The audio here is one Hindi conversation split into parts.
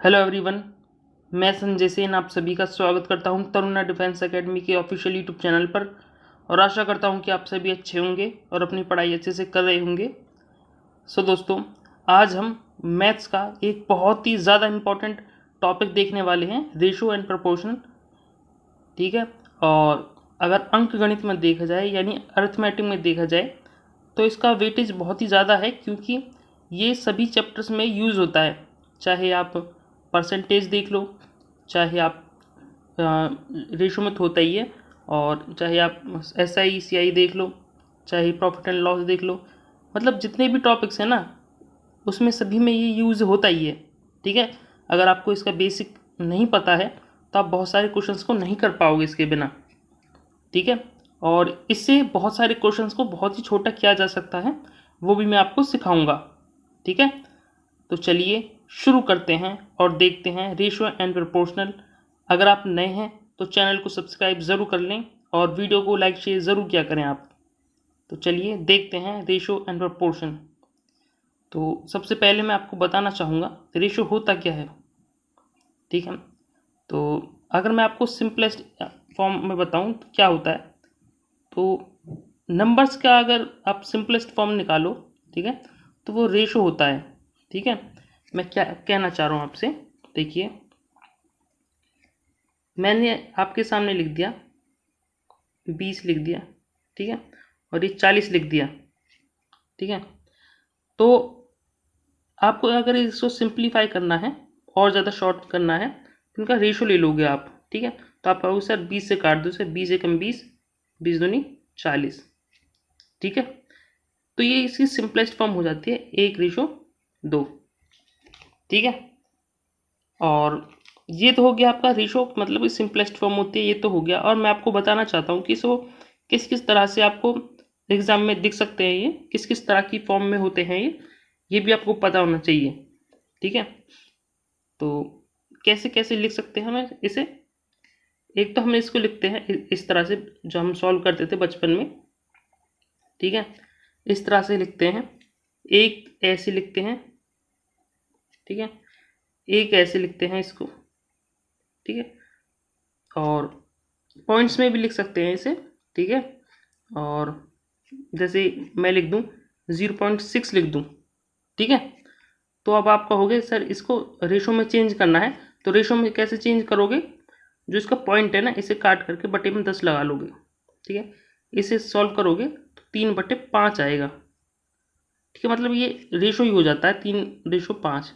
हेलो एवरीवन, मैं संजय सेन आप सभी का स्वागत करता हूं तरुणा डिफेंस एकेडमी के ऑफिशियल यूट्यूब चैनल पर। और आशा करता हूं कि आप सभी अच्छे होंगे और अपनी पढ़ाई अच्छे से कर रहे होंगे। दोस्तों, आज हम मैथ्स का एक बहुत ही ज़्यादा इम्पॉर्टेंट टॉपिक देखने वाले हैं, रेशो एंड प्रपोर्शन। ठीक है। और अगर अंक गणित में देखा जाए यानी अरिथमेटिक में देखा जाए तो इसका वेटेज बहुत ही ज़्यादा है, क्योंकि ये सभी चैप्टर्स में यूज़ होता है। चाहे आप परसेंटेज देख लो, चाहे आप रेशो में तो होता ही है, और चाहे आप SI CI देख लो, चाहे प्रॉफिट एंड लॉस देख लो, मतलब जितने भी टॉपिक्स हैं ना उसमें सभी में ये यूज़ होता ही है। ठीक है। अगर आपको इसका बेसिक नहीं पता है तो आप बहुत सारे क्वेश्चंस को नहीं कर पाओगे इसके बिना। ठीक है। और इससे बहुत सारे क्वेश्चंस को बहुत ही छोटा किया जा सकता है, वो भी मैं आपको सिखाऊंगा। ठीक है। तो चलिए शुरू करते हैं और देखते हैं रेशो एंड प्रोपोर्शनल। अगर आप नए हैं तो चैनल को सब्सक्राइब ज़रूर कर लें और वीडियो को लाइक शेयर ज़रूर किया करें आप। तो चलिए देखते हैं रेशो एंड प्रोपोर्शन। तो सबसे पहले मैं आपको बताना चाहूँगा रेशो होता क्या है। ठीक है। तो अगर मैं आपको सिंपलेस्ट फॉर्म में बताऊँ तो क्या होता है, तो नंबर्स का अगर आप सिंपलेस्ट फॉर्म निकालो, ठीक है, तो वो रेशो होता है। ठीक है। मैं क्या कहना चाह रहा हूँ आपसे, देखिए मैंने आपके सामने लिख दिया 20 लिख दिया, ठीक है, और ये 40 लिख दिया। ठीक है। तो आपको अगर इसको सिंप्लीफाई करना है और ज़्यादा शॉर्ट करना है तो इनका रेशो ले लोगे आप। ठीक है। तो आप कहोगे सर 20 से काट दो, सर 20 एकम 20, 20 दूनी 40। ठीक है। तो ये इसकी सिंपलेस्ट फॉर्म हो जाती है 1:2। ठीक है। और ये तो हो गया आपका रेशो, मतलब सिंपलेस्ट फॉर्म होती है, ये तो हो गया। और मैं आपको बताना चाहता हूँ कि इसको किस किस तरह से आपको एग्जाम में दिख सकते हैं, ये किस किस तरह की फॉर्म में होते हैं, ये भी आपको पता होना चाहिए। ठीक है। तो कैसे कैसे लिख सकते हैं हम इसे, एक तो हम इसको लिखते हैं इस तरह से जो हम सॉल्व करते थे बचपन में। ठीक है। इस तरह से लिखते हैं, एक ऐसे लिखते हैं, ठीक है, एक ऐसे लिखते हैं इसको। ठीक है। और पॉइंट्स में भी लिख सकते हैं इसे। ठीक है। और जैसे मैं लिख दूं 0.6 लिख दूं। ठीक है। तो अब आप कहोगे सर इसको रेशो में चेंज करना है, तो रेशो में कैसे चेंज करोगे, जो इसका पॉइंट है ना इसे काट करके बटे में 10 लगा लोगे। ठीक है। इसे सॉल्व करोगे तो 3/5 आएगा। ठीक है, मतलब ये रेशो ही हो जाता है 3:5।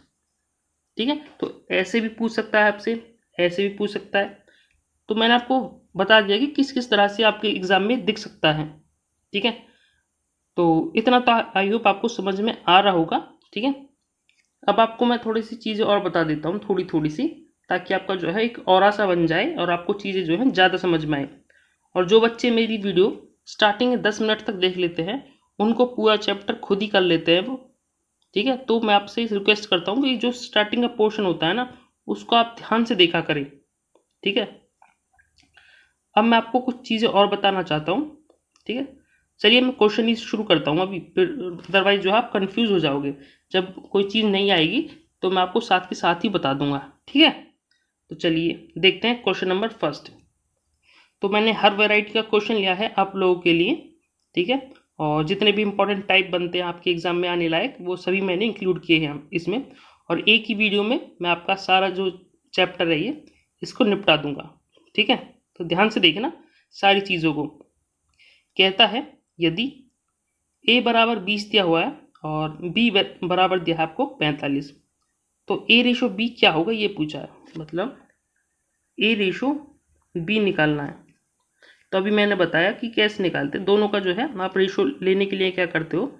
ठीक है। तो ऐसे भी पूछ सकता है आपसे, ऐसे भी पूछ सकता है। तो मैंने आपको बता दिया कि किस किस तरह से आपके एग्जाम में दिख सकता है। ठीक है। तो इतना तो आई होप आपको समझ में आ रहा होगा। ठीक है। अब आपको मैं थोड़ी सी चीज़ें और बता देता हूँ, थोड़ी थोड़ी सी, ताकि आपका जो है एक और सा बन जाए और आपको चीज़ें जो है ज़्यादा समझ में आए। और जो बच्चे मेरी वीडियो स्टार्टिंग में 10 मिनट तक देख लेते हैं उनको पूरा चैप्टर खुद ही कर लेते हैं वो। ठीक है। तो मैं आपसे रिक्वेस्ट करता हूँ कि जो स्टार्टिंग का पोर्शन होता है ना उसको आप ध्यान से देखा करें। ठीक है। अब मैं आपको कुछ चीज़ें और बताना चाहता हूँ। ठीक है। चलिए मैं क्वेश्चन ही शुरू करता हूँ अभी, फिर अदरवाइज जो है आप कंफ्यूज हो जाओगे। जब कोई चीज़ नहीं आएगी तो मैं आपको साथ के साथ ही बता दूंगा। ठीक है। तो चलिए देखते हैं क्वेश्चन नंबर फर्स्ट। तो मैंने हर वैरायटी का क्वेश्चन लिया है आप लोगों के लिए। ठीक है। और जितने भी इंपॉर्टेंट टाइप बनते हैं आपके एग्जाम में आने लायक वो सभी मैंने इंक्लूड किए हैं इसमें। और एक ही वीडियो में मैं आपका सारा जो चैप्टर है ये इसको निपटा दूंगा। ठीक है। तो ध्यान से देखना सारी चीज़ों को। कहता है यदि a बराबर 20 दिया हुआ है और b बराबर दिया है आपको 45, तो a/b क्या होगा ये पूछा है, मतलब a/b निकालना है। तो अभी मैंने बताया कि कैसे निकालते हैं। दोनों का जो है आप रेशो लेने के लिए क्या करते हो,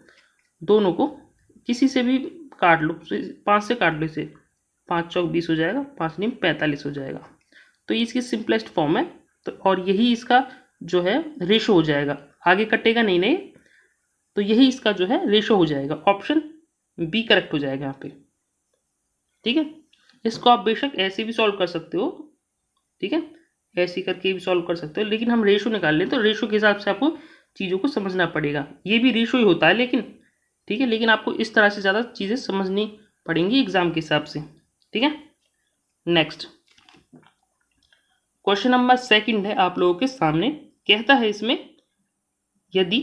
दोनों को किसी से भी काट लो, 5 से काट लो इसे, 5 चौक 20 हो जाएगा, 5 नीम 45 हो जाएगा। तो ये इसकी सिंपलेस्ट फॉर्म है। तो और यही इसका जो है रेशो हो जाएगा, आगे कटेगा नहीं नहीं। तो यही इसका जो है रेशो हो जाएगा, ऑप्शन बी करेक्ट हो जाएगा यहाँ पे। ठीक है। इसको आप बेशक ऐसे भी सॉल्व कर सकते हो। ठीक है। ऐसे करके भी सॉल्व कर सकते हो, लेकिन हम रेशो निकाल लें तो रेशो के हिसाब से आपको चीज़ों को समझना पड़ेगा। ये भी रेशो ही होता है लेकिन, ठीक है, लेकिन आपको इस तरह से ज़्यादा चीज़ें समझनी पड़ेंगी एग्जाम के हिसाब से। ठीक है। नेक्स्ट क्वेश्चन नंबर सेकंड है आप लोगों के सामने। कहता है इसमें यदि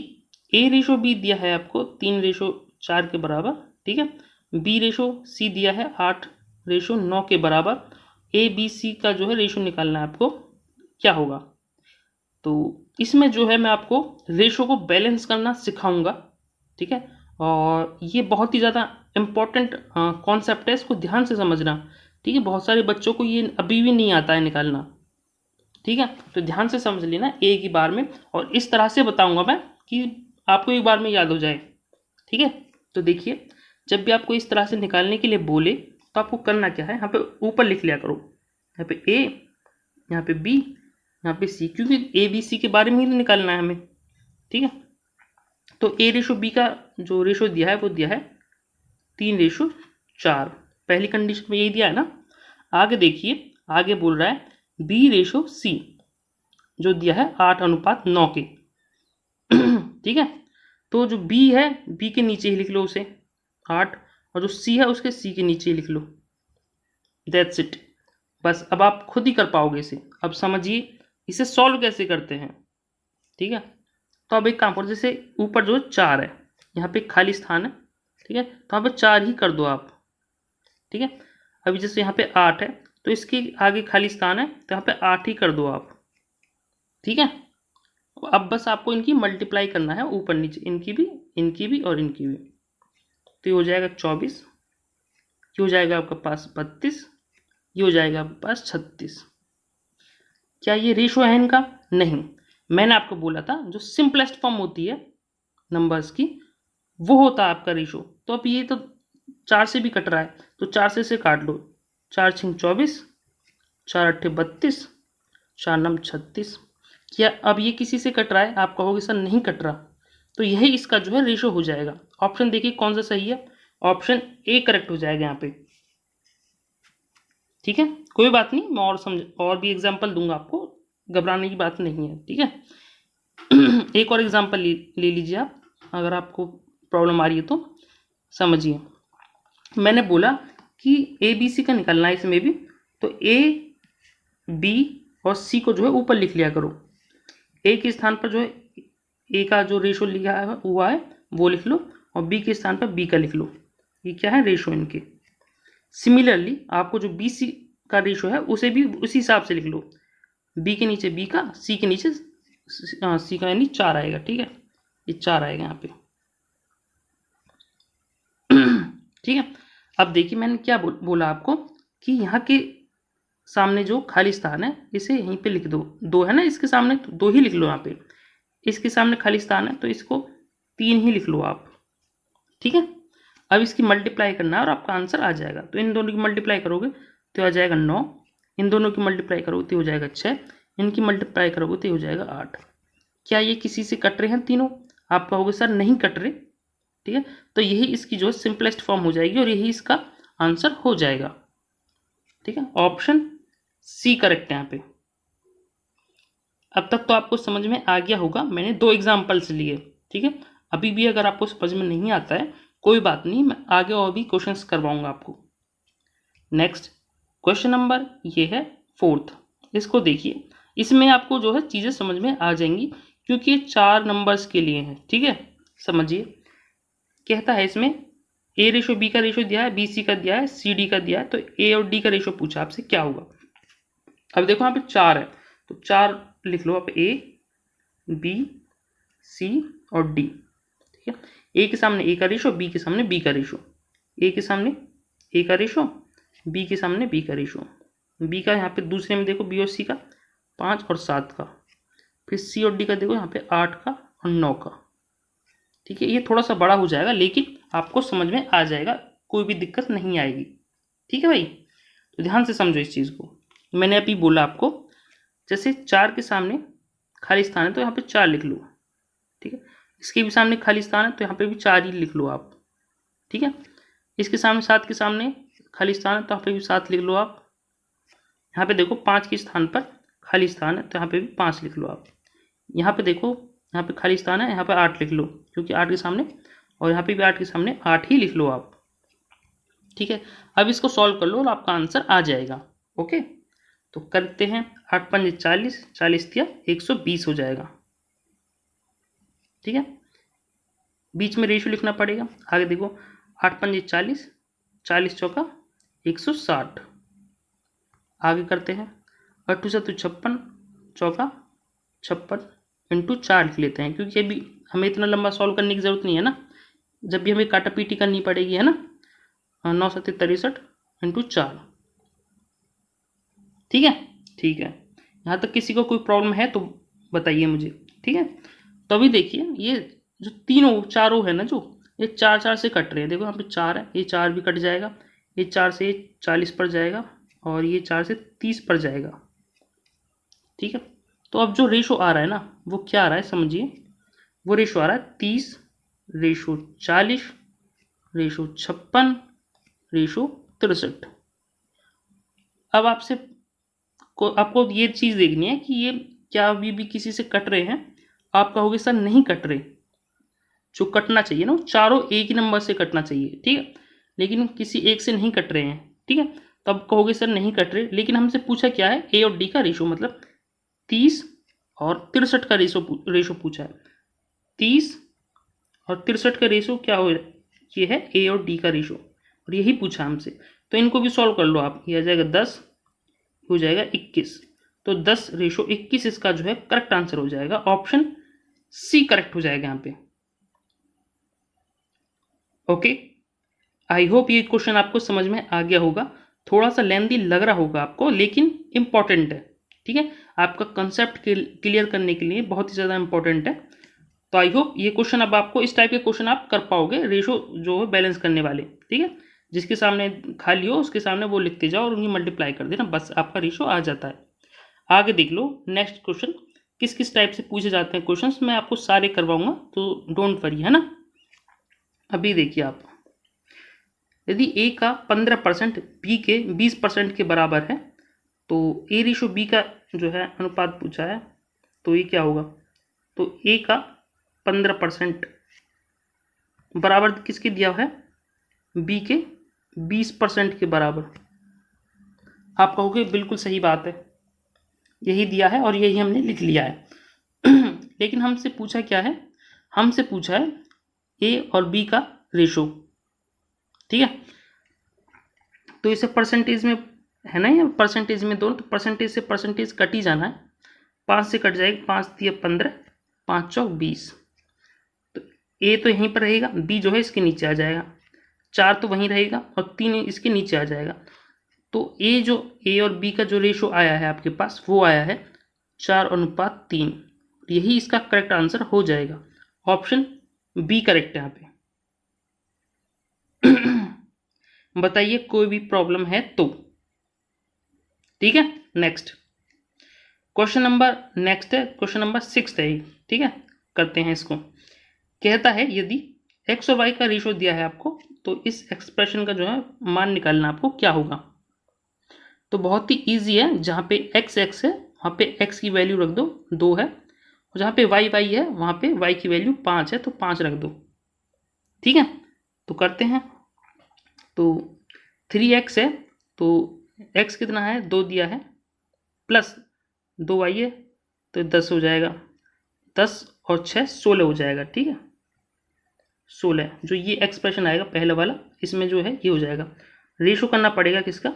A/B दिया है आपको 3/4 के बराबर, ठीक है, B/C दिया है 8/9 के बराबर, ABC का जो है रेशो निकालना है आपको, क्या होगा। तो इसमें जो है मैं आपको रेशो को बैलेंस करना सिखाऊंगा, ठीक है, और ये बहुत ही ज़्यादा इम्पोर्टेंट कॉन्सेप्ट है, इसको ध्यान से समझना, ठीक है। बहुत सारे बच्चों को ये अभी भी नहीं आता है निकालना, ठीक है, तो ध्यान से समझ लेना एक ही बार में, और इस तरह से बताऊंगा मैं कि आपको एक बार में याद हो जाए, ठीक है। तो देखिए, जब भी आपको इस तरह से निकालने के लिए बोले तो आपको करना क्या है, यहाँ पे ऊपर लिख लिया करो, यहाँ पे A, यहाँ पे B, यहाँ पे C, क्योंकि ABC के बारे में ही निकालना है हमें, ठीक है। तो A/B का जो रेशो दिया है वो दिया है 3/4, पहली कंडीशन में यही दिया है ना। आगे देखिए, आगे बोल रहा है B/C जो दिया है 8:9 के, ठीक है। तो जो B है, B के नीचे ही लिख लो उसे 8, और जो C है उसके C के नीचे ही लिख लो, दैट्स इट। बस अब आप खुद ही कर पाओगे इसे। अब समझिए इसे सॉल्व कैसे करते हैं, ठीक है। तो अब एक काम करो, जैसे ऊपर जो 4 है, यहाँ पे खाली स्थान है, ठीक है, तो यहाँ पे 4 ही कर दो आप, ठीक है। अभी जैसे यहाँ पे 8 है तो इसके आगे खाली स्थान है, तो यहाँ पे 8 ही कर दो आप, ठीक है। अब बस आपको इनकी मल्टीप्लाई करना है ऊपर नीचे, इनकी भी और इनकी भी। तो ये हो जाएगा 24, ये हो जाएगा आपके पास 32, ये हो जाएगा आपके पास 36। क्या ये रेशो है इनका? नहीं, मैंने आपको बोला था जो सिंपलेस्ट फॉर्म होती है नंबर्स की वो होता है आपका रेशो। तो अब ये तो 4 से भी कट रहा है, तो 4 से काट लो, 4 6 24, 4 8 32, 4 9 36। क्या अब ये किसी से कट रहा है? आप कहोगे सर नहीं कट रहा, तो यही इसका जो है रेशो हो जाएगा। ऑप्शन देखिए कौन सा सही है, ऑप्शन ए करेक्ट हो जाएगा यहाँ पे, ठीक है। कोई बात नहीं, मैं और भी एग्जाम्पल दूंगा आपको, घबराने की बात नहीं है, ठीक है। एक और एग्जाम्पल ले लीजिए आप, अगर आपको प्रॉब्लम आ रही है तो समझिए। मैंने बोला कि ABC का निकालना है इसमें भी, तो A, B और C को जो है ऊपर लिख लिया करो। A के स्थान पर जो है A का जो रेशो लिखा हुआ है वो लिख लो, और B के स्थान पर B का लिख लो। ये क्या है, रेशो इनके। सिमिलरली आपको जो BC का रेशो है उसे भी उसी हिसाब से लिख लो, B के नीचे B का, C के नीचे C का, यानी 4 आएगा, ठीक है, ये 4 आएगा यहाँ पे, ठीक है। अब देखिए मैंने क्या बोला आपको कि यहाँ के सामने जो खाली स्थान है इसे यहीं पे लिख दो, 2 है ना इसके सामने, तो 2 ही लिख लो यहाँ पे। इसके सामने खाली स्थान है तो इसको 3 ही लिख लो आप, ठीक है। अब इसकी मल्टीप्लाई करना है और आपका आंसर आ जाएगा। तो इन दोनों की मल्टीप्लाई करोगे तो आ जाएगा 9, इन दोनों की मल्टीप्लाई करोगे तो हो जाएगा 6, इनकी मल्टीप्लाई करोगे तो हो जाएगा 8। क्या ये किसी से कट रहे हैं तीनों? आप कहोगे सर नहीं कट रहे, ठीक है। तो यही इसकी जो है सिंपलेस्ट फॉर्म हो जाएगी और यही इसका आंसर हो जाएगा, ठीक है। ऑप्शन सी करेक्ट है यहाँ पे। अब तक तो आपको समझ में आ गया होगा, मैंने 2 एग्जाम्पल्स लिए, ठीक है। अभी भी अगर आपको समझ में नहीं आता है कोई बात नहीं, मैं आगे और भी क्वेश्चंस करवाऊंगा आपको। नेक्स्ट क्वेश्चन नंबर ये है 4th, इसको देखिए, इसमें आपको जो है चीज़ें समझ में आ जाएंगी क्योंकि ये 4 नंबर्स के लिए है, ठीक है। समझिए, कहता है इसमें A/B का रेशो दिया है, BC का दिया है, CD का दिया है, तो A और D का रेशो पूछा आपसे क्या होगा। अब देखो यहाँ पे 4 है, तो 4 लिख लो आप, A, B, C और D, ठीक है। A के सामने A का रेशो, B के सामने B का रेशो, A के सामने A का रेशो, B के सामने B का रेशो, B का यहाँ पे दूसरे में देखो B और C का 5 और 7 का, फिर C और D का देखो यहाँ पे 8 का और 9 का, ठीक है। ये थोड़ा सा बड़ा हो जाएगा लेकिन आपको समझ में आ जाएगा, कोई भी दिक्कत नहीं आएगी, ठीक है भाई। तो ध्यान से समझो इस चीज़ को। मैंने अभी बोला आपको, जैसे 4 के सामने खाली स्थान है तो यहाँ पे 4 लिख लो, ठीक है। इसके भी सामने खाली स्थान है तो यहाँ पे भी 4 ही लिख लो आप, ठीक है। इसके सामने 7 के सामने खाली स्थान है तो यहाँ पे भी 7 लिख लो आप। यहाँ पे देखो 5 के स्थान पर खाली स्थान है तो यहाँ पे भी 5 लिख लो आप। यहाँ पे देखो, यहाँ पे खाली स्थान है, यहाँ पे 8 लिख लो क्योंकि 8 के सामने, और यहाँ पे भी 8 के सामने 8 ही लिख लो आप, ठीक है। अब इसको सॉल्व कर लो और आपका आंसर आ जाएगा। ओके, तो करते हैं 8 पंजे 40, 40 दिया 120 हो जाएगा। ठीक है, बीच में रेशियो लिखना पड़ेगा। आगे देखो 8 पंजे 40, 40 चौका 160। आगे करते हैं 8 7 56, चौका 56 इंटू 4 लिख लेते हैं, क्योंकि अभी हमें इतना लंबा सॉल्व करने की जरूरत नहीं है ना, जब भी हमें काटा पीटी करनी पड़ेगी, है ना। 9 7 63 इंटू 4। ठीक है, ठीक है, यहाँ तक किसी को कोई प्रॉब्लम है तो बताइए मुझे। ठीक है, तो अभी देखिए ये जो तीनों चारों है ना, जो ये 4 4 से कट रहे हैं, देखो यहाँ पे 4 है, ये 4 भी कट जाएगा, ये 4 से 40 पर जाएगा, और ये 4 से 30 पर जाएगा। ठीक है, तो अब जो रेशो आ रहा है ना, वो क्या आ रहा है समझिए, वो रेशो आ रहा है 30 रेशो 40 रेशो 56 रेशो 63। अब आपको ये चीज़ देखनी है कि ये क्या अभी भी किसी से कट रहे हैं। आप कहोगे सर नहीं कट रहे, जो कटना चाहिए ना वो चारों एक ही नंबर से कटना चाहिए। ठीक है, लेकिन किसी एक से नहीं कट रहे हैं। ठीक है, तो अब कहोगे सर नहीं कट रहे, लेकिन हमसे पूछा क्या है, ए और डी का रेशो, मतलब 30 और 63 का रेशो पूछा है। 30 और 63 का रेशो क्या हो, ये है ए और डी का रेशो, और यही पूछा हमसे। तो इनको भी सॉल्व कर लो आप, ये आ जाएगा 10, हो जाएगा 21। तो 10 रेशो 21 इसका जो है करेक्ट आंसर हो जाएगा, ऑप्शन सी करेक्ट हो जाएगा यहाँ पे। ओके, आई होप ये क्वेश्चन आपको समझ में आ गया होगा। थोड़ा सा लेंथी लग रहा होगा आपको, लेकिन इंपॉर्टेंट है। ठीक है, आपका कंसेप्ट क्लियर करने के लिए बहुत ही ज़्यादा इंपॉर्टेंट है। तो आई होप ये क्वेश्चन, अब आपको इस टाइप के क्वेश्चन आप कर पाओगे, रेशो जो है बैलेंस करने वाले। ठीक है, जिसके सामने खाली हो उसके सामने वो लिखते जाओ और उन्हें मल्टीप्लाई कर देना, बस आपका रेशो आ जाता है। आगे देख लो नेक्स्ट क्वेश्चन किस किस टाइप से पूछे जाते हैं क्वेश्चंस, मैं आपको सारे करवाऊंगा, तो डोंट वरी, है ना। अभी देखिए आप, यदि ए का 15% बी के 20% के बराबर है, तो ए रेशो बी का जो है अनुपात पूछा है, तो ये क्या होगा, तो ए का 15% बराबर किसके दिया है, बी के 20% के बराबर। आप कहोगे बिल्कुल सही बात है, यही दिया है और यही हमने लिख लिया है। लेकिन हमसे पूछा क्या है, हमसे पूछा है ए और बी का रेशो। ठीक है, तो इसे परसेंटेज में है ना, या परसेंटेज में दोनों, तो परसेंटेज से परसेंटेज कट ही जाना है। 5 से कट जाएगी, 5 दिया 15, 5 चौक 20। तो ए तो यहीं पर रहेगा, बी जो है इसके नीचे आ जाएगा, 4 तो वहीं रहेगा और 3 इसके नीचे आ जाएगा। तो ए और बी का जो रेशो आया है आपके पास, वो आया है 4:3। यही इसका करेक्ट आंसर हो जाएगा, ऑप्शन बी करेक्ट है यहाँ पे। बताइए कोई भी प्रॉब्लम है तो। ठीक है, नेक्स्ट क्वेश्चन नंबर 6 है। ठीक है, करते हैं इसको। कहता है यदि एक्स और वाई का रेशो दिया है आपको, तो इस एक्सप्रेशन का जो है मान निकालना आपको क्या होगा। तो बहुत ही ईजी है, जहाँ पे एक्स है वहाँ पे एक्स की वैल्यू रख दो 2 है, और जहाँ पे वाई है वहाँ पे वाई की वैल्यू 5 है, तो 5 रख दो। ठीक है, तो करते हैं। तो 3x है, तो x कितना है, 2 दिया है, प्लस 2y है, तो 10 हो जाएगा, 10 और 6 16 हो जाएगा। ठीक है, 16 जो ये एक्सप्रेशन आएगा पहले वाला, इसमें जो है ये हो जाएगा। रेशो करना पड़ेगा किसका,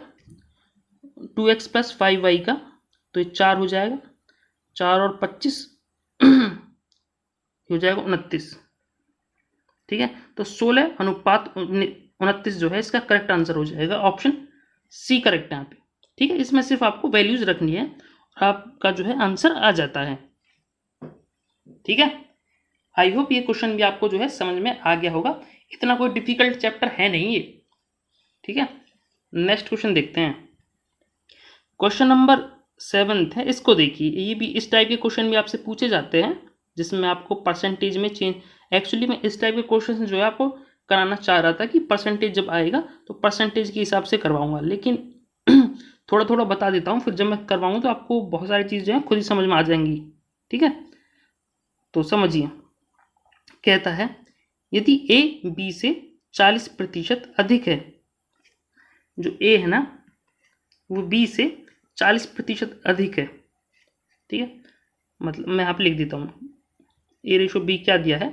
2x प्लस 5y का, तो ये 4 हो जाएगा, 4 और 25 हो जाएगा 29। ठीक है, तो 16 अनुपात 29 जो है इसका करेक्ट आंसर हो जाएगा, ऑप्शन सी करेक्ट है यहाँ पे। ठीक है, इसमें सिर्फ आपको वैल्यूज रखनी है और आपका जो है आंसर आ जाता है। ठीक है, आई होप ये क्वेश्चन भी आपको जो है समझ में आ गया होगा, इतना कोई डिफिकल्ट चैप्टर है नहीं ये। ठीक है, नेक्स्ट क्वेश्चन देखते हैं। क्वेश्चन नंबर 7 है, इसको देखिए। ये भी इस टाइप के क्वेश्चन भी आपसे पूछे जाते हैं, जिसमें आपको परसेंटेज में चेंज, एक्चुअली मैं इस टाइप के क्वेश्चन जो है आपको कराना चाह रहा था कि परसेंटेज जब आएगा तो परसेंटेज के हिसाब से करवाऊंगा, लेकिन थोड़ा थोड़ा बता देता हूँ, फिर जब मैं करवाऊँ तो आपको बहुत सारी चीज़ें खुद ही समझ में आ जाएंगी। ठीक है, तो समझिए। कहता है यदि ए बी से 40% अधिक है, जो ए है ना वो बी से 40% अधिक है। ठीक है, मतलब मैं यहाँ पे लिख देता हूँ, ए रेशो बी क्या दिया है,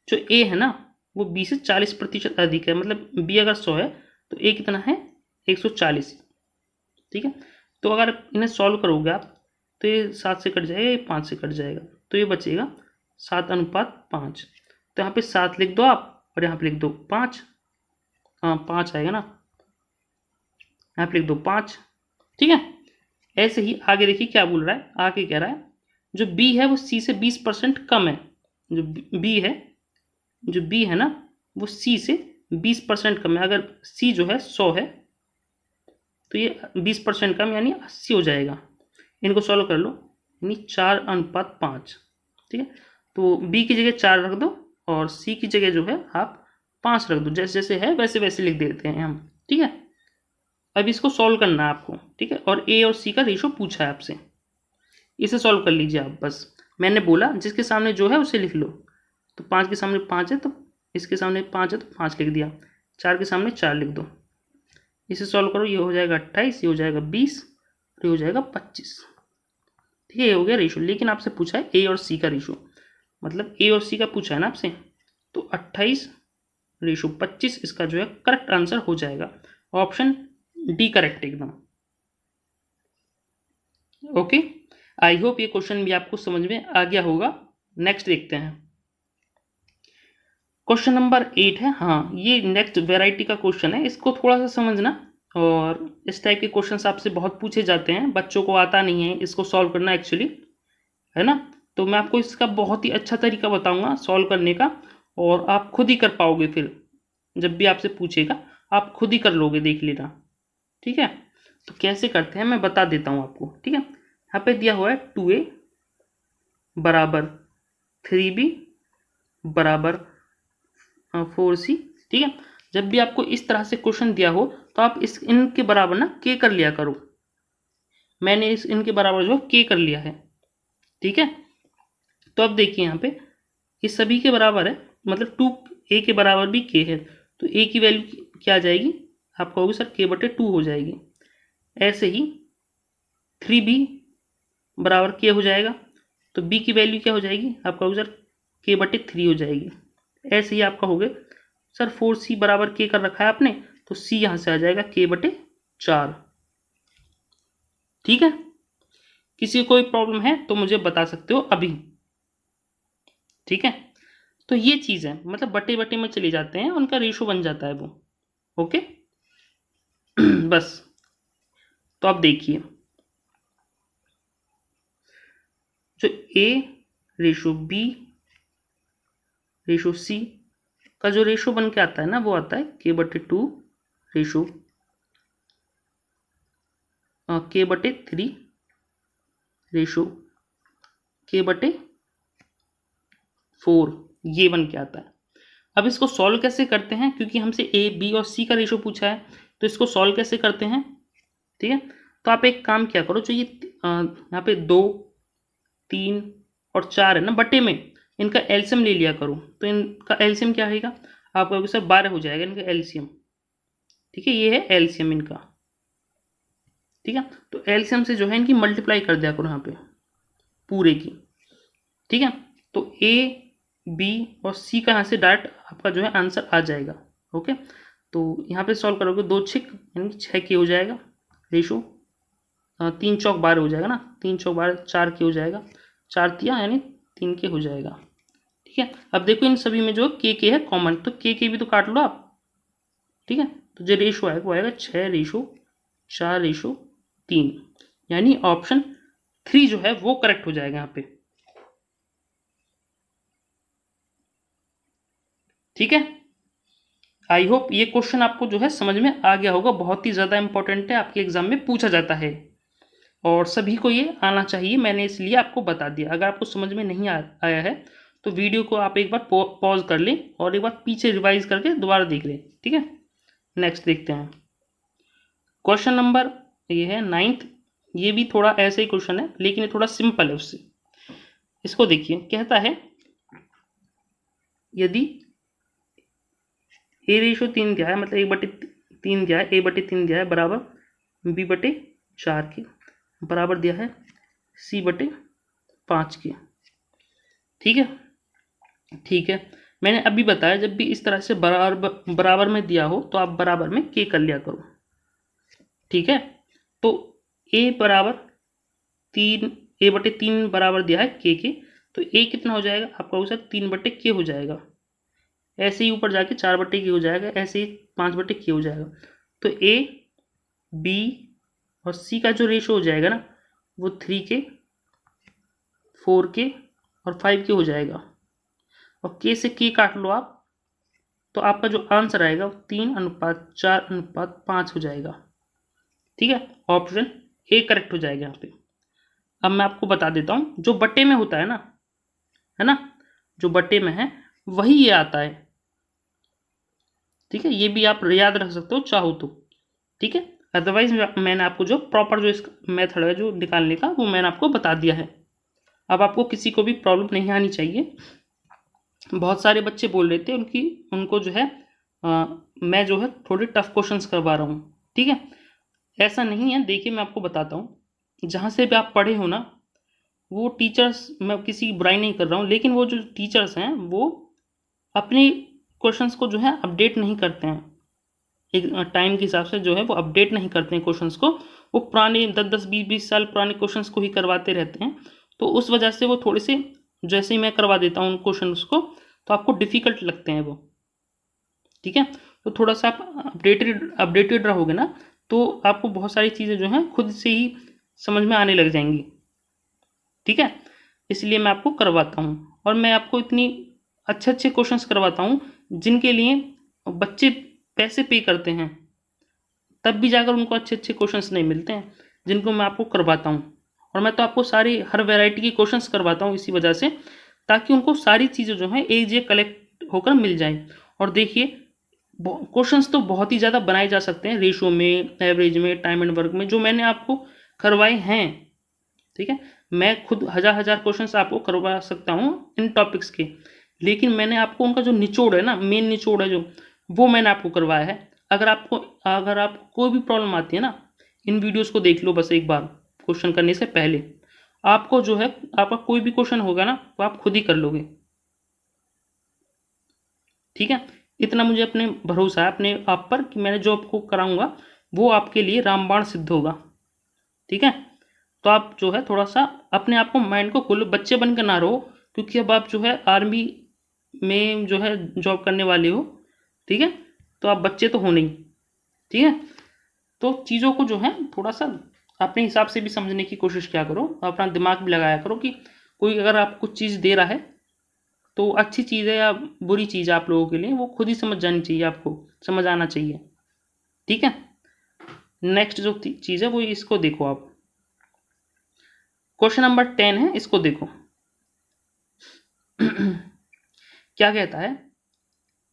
जो ए है ना वो बी से 40% अधिक है, मतलब बी अगर 100 है तो ए कितना है 140। ठीक है, तो अगर इन्हें सॉल्व करोगे आप तो ये 7 से कट जाएगा, ये 5 से कट जाएगा, तो ये बचेगा 7:5। तो यहाँ पे 7 लिख दो आप और यहाँ पे लिख दो 5। हाँ 5 आएगा ना, यहाँ पे लिख दो 5। ठीक है, ऐसे ही आगे देखिए क्या बोल रहा है, आगे कह रहा है जो बी है वो सी से 20% कम है। जो बी है ना वो सी से 20% कम है। अगर सी जो है 100 है तो ये 20% कम यानी 80 हो जाएगा। इनको सॉल्व कर लो, यानी 4:5। ठीक है, तो बी की जगह 4 रख दो और सी की जगह जो है आप 5 रख दो, जैसे जैसे है वैसे वैसे लिख देते हैं हम। ठीक है, अब इसको सॉल्व करना है आपको। ठीक है, और ए और सी का रेशो पूछा है आपसे, इसे सॉल्व कर लीजिए आप। बस मैंने बोला जिसके सामने जो है उसे लिख लो, तो 5 के सामने 5 है तो इसके सामने 5 है तो 5 लिख दिया, 4 के सामने 4 लिख दो। इसे सॉल्व करो, ये हो जाएगा 28, ये हो जाएगा 20, ये हो जाएगा 25। ठीक है, ये हो गया रेशो। लेकिन आपसे पूछा है ए और सी का रेशो, मतलब ए और सी का पूछा है ना आपसे, तो 28:25 इसका जो है करेक्ट आंसर हो जाएगा। ऑप्शन डी करेक्ट एकदम। ओके, आई होप ये क्वेश्चन भी आपको समझ में आ गया होगा। नेक्स्ट देखते हैं, क्वेश्चन नंबर 8 है। हाँ, ये नेक्स्ट वेराइटी का क्वेश्चन है, इसको थोड़ा सा समझना। और इस टाइप के क्वेश्चंस आपसे बहुत पूछे जाते हैं, बच्चों को आता नहीं है इसको सॉल्व करना एक्चुअली, है ना। तो मैं आपको इसका बहुत ही अच्छा तरीका बताऊंगा सॉल्व करने का, और आप खुद ही कर पाओगे। फिर जब भी आपसे पूछेगा आप खुद ही कर लोगे, देख लेना। ठीक है, तो कैसे करते हैं मैं बता देता हूँ आपको। ठीक है, यहाँ पे दिया हुआ है 2a बराबर 3b बराबर 4c। ठीक है, जब भी आपको इस तरह से क्वेश्चन दिया हो तो आप इनके बराबर ना k कर लिया करो। मैंने इनके बराबर जो k कर लिया है। ठीक है, तो अब देखिए यहाँ पे इस सभी के बराबर है, मतलब 2a के बराबर भी k है, तो a की वैल्यू क्या आ जाएगी, आप कहोगे सर k/2 हो जाएगी। ऐसे ही 3b बराबर k हो जाएगा, तो b की वैल्यू क्या हो जाएगी, आप कहोगे सर k/3 हो जाएगी। ऐसे ही आप कहोगे सर 4c बराबर k कर रखा है आपने, तो c यहां से आ जाएगा k/4। ठीक है, किसी को कोई प्रॉब्लम है तो मुझे बता सकते हो अभी। ठीक है, तो ये चीज है, मतलब बटे बटे में चले जाते हैं, उनका रेशो बन जाता है वो। ओके बस, तो आप देखिए जो a ratio b ratio c का जो रेशो बन के आता है ना, वो आता है k/2 ratio k/3 ratio k/4, ये बन के आता है। अब इसको सॉल्व कैसे करते हैं, क्योंकि हमसे ए बी और सी का रेशो पूछा है, तो इसको सॉल्व कैसे करते हैं। ठीक है, तो आप एक काम क्या करो, जो ये यहाँ पे 2, 3 और 4 है ना बटे में, इनका एलसीएम ले लिया करो। तो इनका एलसीएम क्या आएगा, आप कहोगे सर 12 हो जाएगा इनका एलसीएम। ठीक है, ये है एलसीएम इनका। ठीक है, तो एलसीएम से जो है इनकी मल्टीप्लाई कर दिया करो यहाँ पे पूरे की। ठीक है, तो ए बी और सी का यहाँ से डायरेक्ट आपका जो है आंसर आ जाएगा। ओके, तो यहाँ पे सॉल्व करोगे 2 6 यानी 6 के हो जाएगा रेशो, 3 चौक 12 हो जाएगा ना, 3 चौक 12 4 के हो जाएगा, 4 तिया यानी 3 के हो जाएगा। ठीक है, अब देखो इन सभी में जो के है कॉमन, तो के भी तो काट लो आप। ठीक है, तो जो रेशो आएगा वो आएगा 6:4:3, यानी ऑप्शन 3 जो है वो करेक्ट हो जाएगा यहाँ पे। ठीक है, आई होप ये क्वेश्चन आपको जो है समझ में आ गया होगा, बहुत ही ज़्यादा इंपॉर्टेंट है, आपके एग्जाम में पूछा जाता है और सभी को ये आना चाहिए, मैंने इसलिए आपको बता दिया। अगर आपको समझ में नहीं आया है तो वीडियो को आप एक बार पॉज कर लें और एक बार पीछे रिवाइज करके दोबारा देख लें। ठीक है, नेक्स्ट देखते हैं क्वेश्चन नंबर, ये है 9th। ये भी थोड़ा ऐसे ही क्वेश्चन है लेकिन ये थोड़ा सिंपल है उससे। इसको देखिए, कहता है यदि a रेशो 3 दिया है, मतलब 1/3 दिया है, a/3 दिया है बराबर b/2 4 के बराबर दिया है c/5 के। ठीक है, ठीक है। मैंने अभी बताया जब भी इस तरह से बराबर में दिया हो तो आप बराबर में के कर लिया करो। ठीक है, तो a बराबर 3, a/3 बराबर दिया है के, तो a कितना हो जाएगा आपका हो सकता 3/k हो जाएगा। ऐसे ही ऊपर जाके 4/k हो जाएगा, ऐसे ही 5/k हो जाएगा। तो a b और c का जो रेशो हो जाएगा ना वो 3k 4k और 5k हो जाएगा। और k से k काट लो आप, तो आपका जो आंसर आएगा वो 3:4:5 हो जाएगा। ठीक है, ऑप्शन ए करेक्ट हो जाएगा यहाँ पे। अब मैं आपको बता देता हूँ जो बट्टे में होता है ना, जो बट्टे में है वही ये आता है। ठीक है, ये भी आप याद रख सकते हो चाहो तो। ठीक है, अदरवाइज मैंने आपको जो प्रॉपर जो इसका मेथड है जो निकालने का वो मैंने आपको बता दिया है। अब आपको किसी को भी प्रॉब्लम नहीं आनी चाहिए। बहुत सारे बच्चे बोल रहे थे उनको जो है मैं जो है थोड़े टफ क्वेश्चंस करवा रहा हूँ। ठीक है, ऐसा नहीं है। देखिए मैं आपको बताता हूँ, जहाँ से भी आप पढ़े हो ना वो टीचर्स, मैं किसी की बुराई नहीं कर रहा हूँ, लेकिन वो जो टीचर्स हैं वो अपने क्वेश्चंस को जो है अपडेट नहीं करते हैं। एक टाइम के हिसाब से जो है वो अपडेट नहीं करते हैं क्वेश्चंस को। वो पुराने 10-10 20-20 साल पुराने क्वेश्चंस को ही करवाते रहते हैं। तो उस वजह से वो थोड़े से, जैसे ही मैं करवा देता हूँ उन क्वेश्चंस को, तो आपको डिफ़िकल्ट लगते हैं वो। ठीक है, तो थोड़ा सा आप अपडेटेड रहोगे ना तो आपको बहुत सारी चीज़ें जो हैं खुद से ही समझ में आने लग जाएंगी। ठीक है, इसलिए मैं आपको करवाता हूँ और मैं आपको इतनी अच्छे अच्छे क्वेश्चंस करवाता हूँ जिनके लिए बच्चे पैसे पे करते हैं, तब भी जाकर उनको अच्छे अच्छे क्वेश्चंस नहीं मिलते हैं जिनको मैं आपको करवाता हूँ। और मैं तो आपको सारी हर वैरायटी की क्वेश्चंस करवाता हूँ इसी वजह से, ताकि उनको सारी चीज़ें जो हैं एक जगह कलेक्ट होकर मिल जाए। और देखिए क्वेश्चंस तो बहुत ही ज़्यादा बनाए जा सकते हैं, रेशो में, एवरेज में, टाइम एंड वर्क में, जो मैंने आपको करवाए हैं। ठीक है, मैं खुद हजार क्वेश्चंस आपको करवा सकता हूँ इन टॉपिक्स के, लेकिन मैंने आपको उनका जो निचोड़ है ना, मेन निचोड़ है जो, वो मैंने आपको करवाया है। अगर आपको कोई भी प्रॉब्लम आती है ना, इन वीडियोस को देख लो बस एक बार क्वेश्चन करने से पहले। आपको जो है आपका कोई भी क्वेश्चन होगा ना वो आप खुद ही कर लोगे। ठीक है, इतना मुझे अपने भरोसा है अपने आप पर कि मैंने जो आपको कराऊंगा वो आपके लिए रामबाण सिद्ध होगा। ठीक है, तो आप जो है थोड़ा सा अपने आप को, माइंड को खोलो, बच्चे बनकर ना रहो, क्योंकि अब आप जो है आर्मी में जो है जॉब करने वाले हो। ठीक है, तो आप बच्चे तो हो नहीं। ठीक है, तो चीज़ों को जो है थोड़ा सा अपने हिसाब से भी समझने की कोशिश किया करो, अपना दिमाग भी लगाया करो कि कोई अगर आप कुछ चीज़ दे रहा है तो अच्छी चीज़ है या बुरी चीज़ है आप लोगों के लिए, वो खुद ही समझ जानी चाहिए, आपको समझ आना चाहिए। ठीक है, नेक्स्ट जो चीज़ है वो इसको देखो आप, क्वेश्चन नंबर 10 है, इसको देखो। क्या कहता है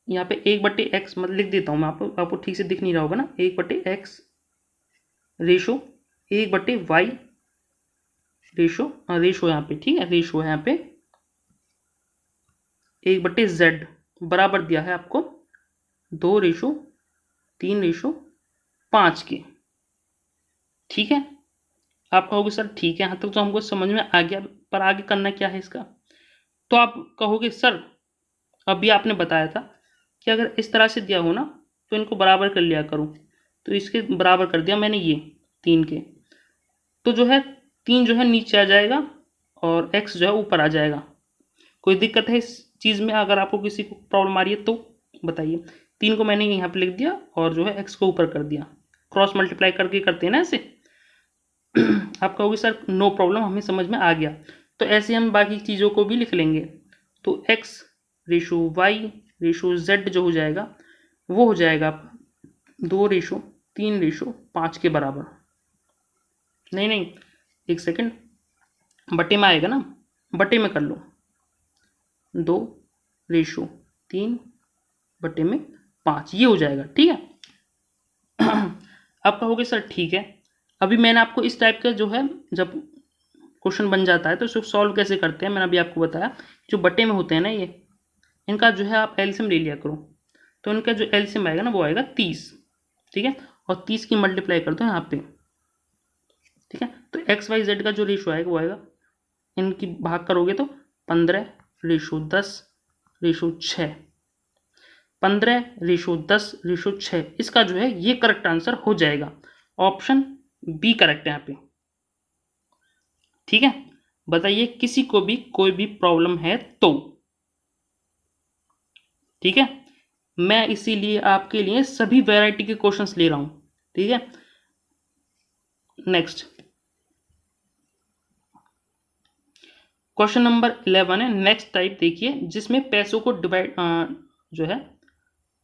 यहाँ पे 1/x, मतलब लिख देता हूँ मैं आपको ठीक से दिख नहीं रहा होगा ना, 1/x रेशो 1/y रेशो यहाँ पे, ठीक है, रेशो है यहाँ पे 1/z बराबर दिया है आपको 2:3:5 के। ठीक है, आप कहोगे सर ठीक है, यहाँ तक तो हमको समझ में आ गया, पर आगे करना क्या है इसका। तो आप कहोगे सर अभी आपने बताया था कि अगर इस तरह से दिया हो ना तो इनको बराबर कर लिया करो, तो इसके बराबर कर दिया मैंने ये 3 के, तो जो है 3 जो है नीचे आ जाएगा और x जो है ऊपर आ जाएगा। कोई दिक्कत है इस चीज़ में? अगर आपको किसी को प्रॉब्लम आ रही है तो बताइए। 3 को मैंने यहाँ पे लिख दिया और जो है x को ऊपर कर दिया, क्रॉस मल्टीप्लाई करके करते हैं ना ऐसे। आप कहोगे सर नो प्रॉब्लम, हमें समझ में आ गया। तो ऐसे हम बाकी चीज़ों को भी लिख लेंगे। तो x ratio y ratio z जो हो जाएगा वो हो जाएगा 2:3:5 के बराबर। नहीं, एक सेकंड, बटे में आएगा ना, बटे में कर लो, 2:3/5 ये हो जाएगा। ठीक है, अब कहोगे सर ठीक है, अभी मैंने आपको इस टाइप का जो है जब क्वेश्चन बन जाता है तो इसको सॉल्व कैसे करते हैं मैंने अभी आपको बताया। जो बटे में होते हैं ना ये, इनका जो है आप एलसीएम ले लिया करो, तो इनका जो एलसीएम आएगा ना वो आएगा 30। ठीक है, और 30 की मल्टीप्लाई कर दो यहाँ पे, ठीक है। तो एक्स वाई जेड का जो रेशो आएगा वो आएगा, इनकी भाग करोगे तो 15:10:6, 15:10:6 इसका जो है ये करेक्ट आंसर हो जाएगा। ऑप्शन बी करेक्ट है यहाँ पे। ठीक है, बताइए किसी को भी कोई भी प्रॉब्लम है तो। ठीक है, मैं इसीलिए आपके लिए सभी वैरायटी के क्वेश्चंस ले रहा हूं। ठीक है, नेक्स्ट क्वेश्चन नंबर 11 है। नेक्स्ट टाइप देखिए, जिसमें पैसों को जो है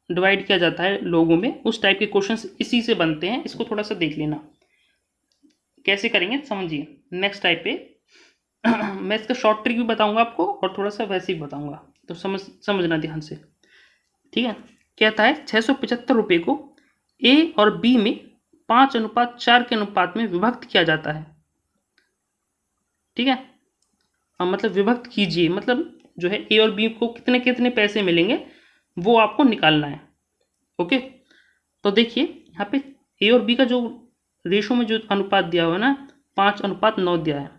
डिवाइड किया जाता है लोगों में, उस टाइप के क्वेश्चंस इसी से बनते हैं। इसको थोड़ा सा देख लेना कैसे करेंगे, समझिए। नेक्स्ट टाइप पे मैं इसका शॉर्ट ट्रिक भी बताऊंगा आपको और थोड़ा सा वैसे ही बताऊंगा, तो समझना ध्यान से। ठीक है, कहता है 675 रुपये को ए और बी में 5:4 के अनुपात में विभक्त किया जाता है। ठीक है, मतलब विभक्त कीजिए, मतलब जो है ए और बी को कितने कितने पैसे मिलेंगे वो आपको निकालना है। ओके, तो देखिए यहाँ पे ए और बी का जो रेशो में जो अनुपात दिया हुआ है ना, 5:9 दिया है,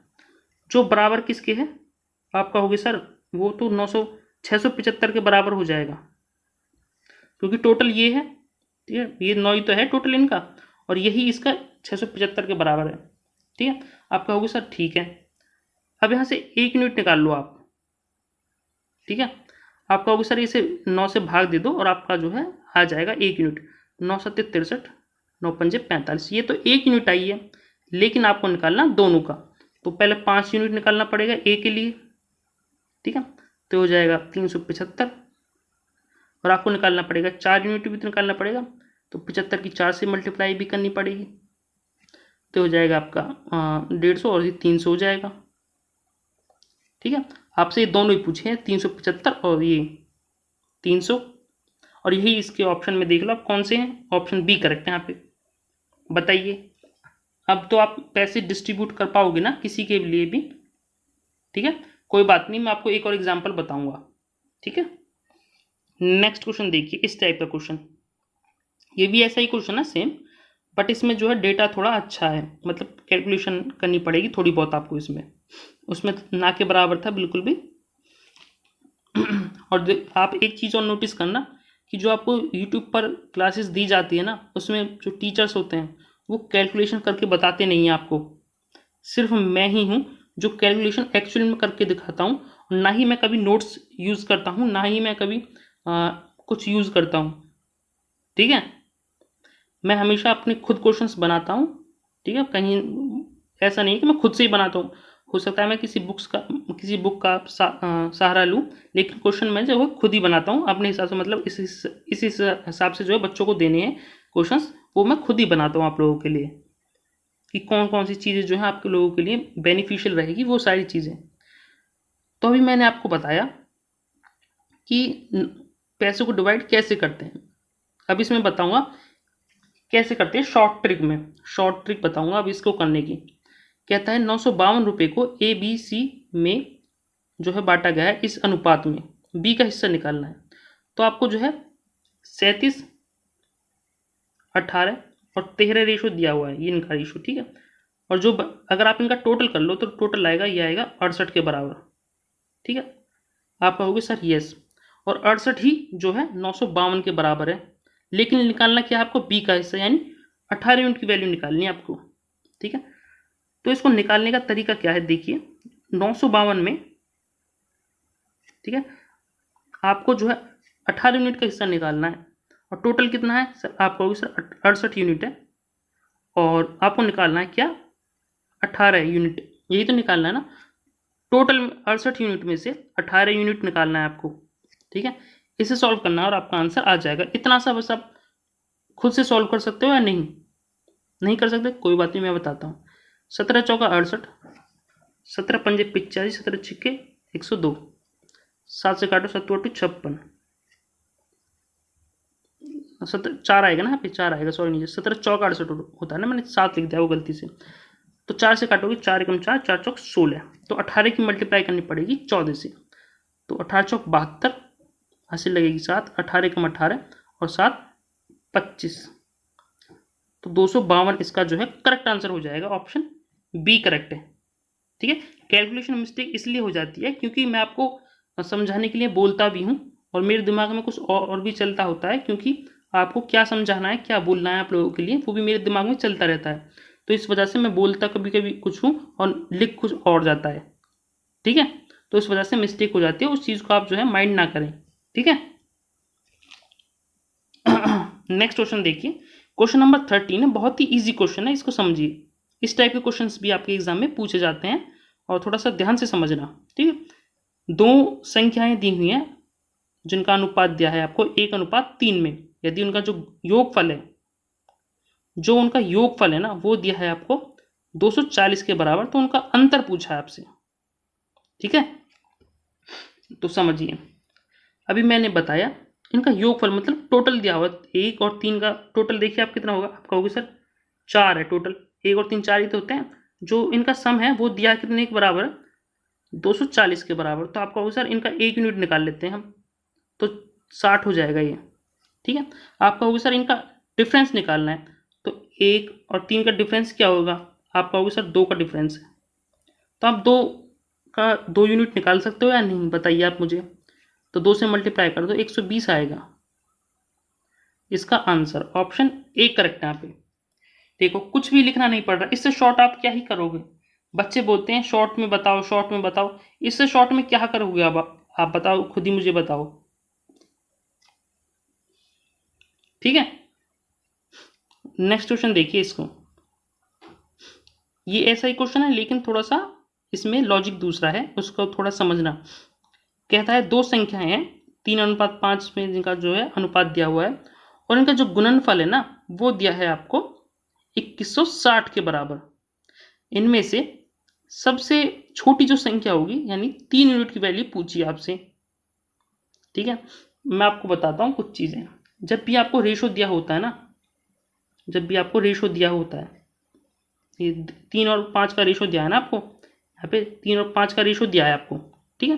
जो बराबर किसके है आपका होगी सर, वो तो 675 के बराबर हो जाएगा, क्योंकि टोटल ये है। ठीक है, ये 9 ही तो है टोटल इनका, और यही इसका 675 के बराबर है। ठीक है, आपका होगी सर ठीक है। अब यहाँ से 1 यूनिट निकाल लो आप। ठीक है, आपका होगा सर इसे 9 से भाग दे दो और आपका जो है आ जाएगा 1 यूनिट। 9×7 = 63, 9×5 = 45, ये तो 1 यूनिट आई है, लेकिन आपको निकालना दोनों का। तो पहले 5 यूनिट निकालना पड़ेगा ए के लिए। ठीक है, तो हो जाएगा 375, और आपको निकालना पड़ेगा 4 यूनिट भी तो निकालना पड़ेगा, तो 75 की 4 से मल्टीप्लाई भी करनी पड़ेगी, तो हो जाएगा आपका 150, और ये 300 हो जाएगा। ठीक है, आपसे ये दोनों ही पूछे हैं, 375 और ये 300, और यही इसके ऑप्शन में देख लो आप कौन से हैं। ऑप्शन बी करेक्ट है यहाँ पे। बताइए, अब तो आप पैसे डिस्ट्रीब्यूट कर पाओगे ना किसी के लिए भी। ठीक है, कोई बात नहीं, मैं आपको एक और एग्जांपल बताऊंगा। ठीक है, नेक्स्ट क्वेश्चन देखिए, इस टाइप का क्वेश्चन, ये भी ऐसा ही क्वेश्चन है सेम, बट इसमें जो है डेटा थोड़ा अच्छा है, मतलब कैलकुलेशन करनी पड़ेगी थोड़ी बहुत आपको इसमें, उसमें ना के बराबर था बिल्कुल भी। और आप एक चीज़ और नोटिस करना कि जो आपको यूट्यूब पर क्लासेस दी जाती है ना, उसमें जो टीचर्स होते हैं वो कैलकुलेशन करके बताते नहीं हैं आपको। सिर्फ मैं ही हूँ जो कैलकुलेशन एक्चुअली में करके दिखाता हूँ, ना ही मैं कभी नोट्स यूज़ करता हूँ, ना ही मैं कभी कुछ यूज़ करता हूँ। ठीक है, मैं हमेशा अपने खुद क्वेश्चंस बनाता हूँ। ठीक है, कहीं ऐसा नहीं है कि मैं खुद से ही बनाता हूँ, हो सकता है मैं किसी बुक का सहारा लूँ, लेकिन क्वेश्चन मैं जो है खुद ही बनाता हूँ अपने हिसाब से, मतलब इस हिसाब से जो है बच्चों को देने हैं क्वेश्चंस, वो मैं खुद ही बनाता हूँ आप लोगों के लिए, कि कौन कौन सी चीज़ें जो है आपके लोगों के लिए बेनिफिशियल रहेगी, वो सारी चीज़ें। तो अभी मैंने आपको बताया कि पैसों को डिवाइड कैसे करते हैं, अब इसमें बताऊंगा कैसे करते हैं शॉर्ट ट्रिक में। शॉर्ट ट्रिक बताऊंगा अब इसको करने की। कहता है 952 रुपये को ए बी सी में जो है बांटा गया है, इस अनुपात में बी का हिस्सा निकालना है। तो आपको जो है 37, 18 और 13 रेशो दिया हुआ है, ये इनका रेशो। ठीक है, और जो अगर आप इनका टोटल कर लो तो टोटल आएगा, ये आएगा 68 के बराबर। ठीक है, आप कहोगे सर यस, और 68 ही जो है 952 के बराबर है, लेकिन निकालना क्या है आपको, बी का हिस्सा, यानी 18 यूनिट की वैल्यू निकालनी है आपको। ठीक है, तो इसको निकालने का तरीका क्या है, देखिए 952 में, ठीक है, आपको जो है 18 यूनिट का हिस्सा निकालना है, और टोटल कितना है सर, आप कहोगे सर 68 यूनिट है, और आपको निकालना है क्या, 18 यूनिट, यही तो निकालना है ना। टोटल 68 यूनिट में से 18 यूनिट निकालना है आपको। ठीक है, इसे सॉल्व करना है और आपका आंसर आ जाएगा। इतना सा बस आप खुद से सॉल्व कर सकते हो या नहीं कर सकते, कोई बात नहीं, मैं बताता हूँ। 17 चौका 68, 17 पंजे 85, 17 छिक्के 102, 7 से काटो 7 8 56, 4 आएगा ना यहाँ पे, 4 आएगा, सॉरी नीचे 17 चौका 68 होता है ना, मैंने 7 लिख दिया वो गलती से। तो 4 से काटोगे, 4 एकम 4, 4 चौक 16, तो 18 की मल्टीप्लाई करनी पड़ेगी 14 से, तो 18 चौक 72, हासिल लगेगी 7, 18 एकम 18 और 7 25, तो 252 इसका जो है करेक्ट आंसर हो जाएगा, ऑप्शन बी करेक्ट है। ठीक है, कैलकुलेशन मिस्टेक इसलिए हो जाती है क्योंकि मैं आपको समझाने के लिए बोलता भी हूँ और मेरे दिमाग में कुछ और भी चलता होता है, क्योंकि आपको क्या समझाना है, क्या बोलना है आप लोगों के लिए, वो भी मेरे दिमाग में चलता रहता है। तो इस वजह से मैं बोलता कभी कभी कुछ हूँ और लिख कुछ और जाता है। ठीक है, तो इस वजह से मिस्टेक हो जाती है, उस चीज़ को आप जो है माइंड ना करें। ठीक है। नेक्स्ट क्वेश्चन देखिए, क्वेश्चन नंबर 13 बहुत ही इजी क्वेश्चन है, इसको समझिए। इस टाइप के क्वेश्चंस भी आपके एग्जाम में पूछे जाते हैं और थोड़ा सा ध्यान से समझना। ठीक है, दो संख्याएं दी हुई हैं जिनका अनुपात दिया है आपको 1:3 में। यदि उनका जो योगफल है, जो उनका योगफल है ना, वो दिया है आपको 240 के बराबर, तो उनका अंतर पूछा है आपसे। ठीक है, तो समझिए, अभी मैंने बताया इनका योगफल मतलब टोटल दिया हुआ 1 और 3 का टोटल देखिए आप कितना होगा। आप कहोगे सर 4 है टोटल, 1 और 3 4 ही तो होते हैं। जो इनका सम है वो दिया कितने के बराबर, 240 के बराबर। तो आप कहोगे सर इनका 1 यूनिट निकाल लेते हैं हम, तो 60 हो जाएगा ये। ठीक है, आप कहोगे सर इनका डिफरेंस निकालना है, तो 1 और 3 का डिफरेंस क्या होगा, आप कहोगे सर 2 का डिफरेंस है। तो आप 2 का 2 यूनिट निकाल सकते हो या नहीं, बताइए आप मुझे। तो 2 से मल्टीप्लाई कर दो, 120 आएगा। इसका आंसर ऑप्शन ए करेक्ट है यहाँ पे। देखो कुछ भी लिखना नहीं पड़ रहा, इससे शॉर्ट आप क्या ही करोगे। बच्चे बोलते हैं शॉर्ट में बताओ, शॉर्ट में बताओ, इससे शॉर्ट में क्या करोगे आप बताओ, खुद ही मुझे बताओ। ठीक है, नेक्स्ट क्वेश्चन देखिए इसको। ये ऐसा ही क्वेश्चन है लेकिन थोड़ा सा इसमें लॉजिक दूसरा है, उसको थोड़ा समझना। कहता है दो संख्याएं हैं 3:5 में जिनका जो है अनुपात दिया हुआ है, और इनका जो गुणनफल है ना वो दिया है आपको 2160 के बराबर। इनमें से सबसे छोटी जो संख्या होगी यानी 3 यूनिट की वैल्यू पूछी आपसे। ठीक है, मैं आपको बताता हूँ कुछ चीज़ें। जब भी आपको रेशो दिया होता है ना, जब भी आपको रेशो दिया होता है, ये 3 और 5 का रेशो दिया है ना आपको, यहाँ पे 3 और 5 का रेशो दिया है आपको। ठीक है,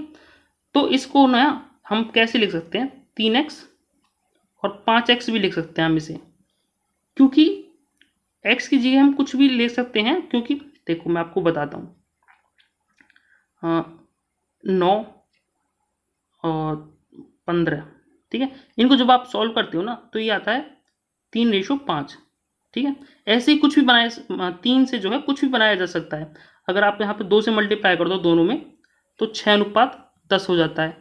तो इसको ना हम कैसे लिख सकते हैं, 3x और 5x भी लिख सकते हैं हम इसे, क्योंकि x की जगह हम कुछ भी ले सकते हैं। क्योंकि देखो मैं आपको बताता हूँ, 9 और 15। ठीक है, इनको जब आप सॉल्व करते हो ना तो ये आता है 3:5। ठीक है, ऐसे ही कुछ भी बनाया, 3 से जो है कुछ भी बनाया जा सकता है। अगर आप यहाँ पे 2 से मल्टीप्लाई कर दो दोनों में तो 6:10 हो जाता है।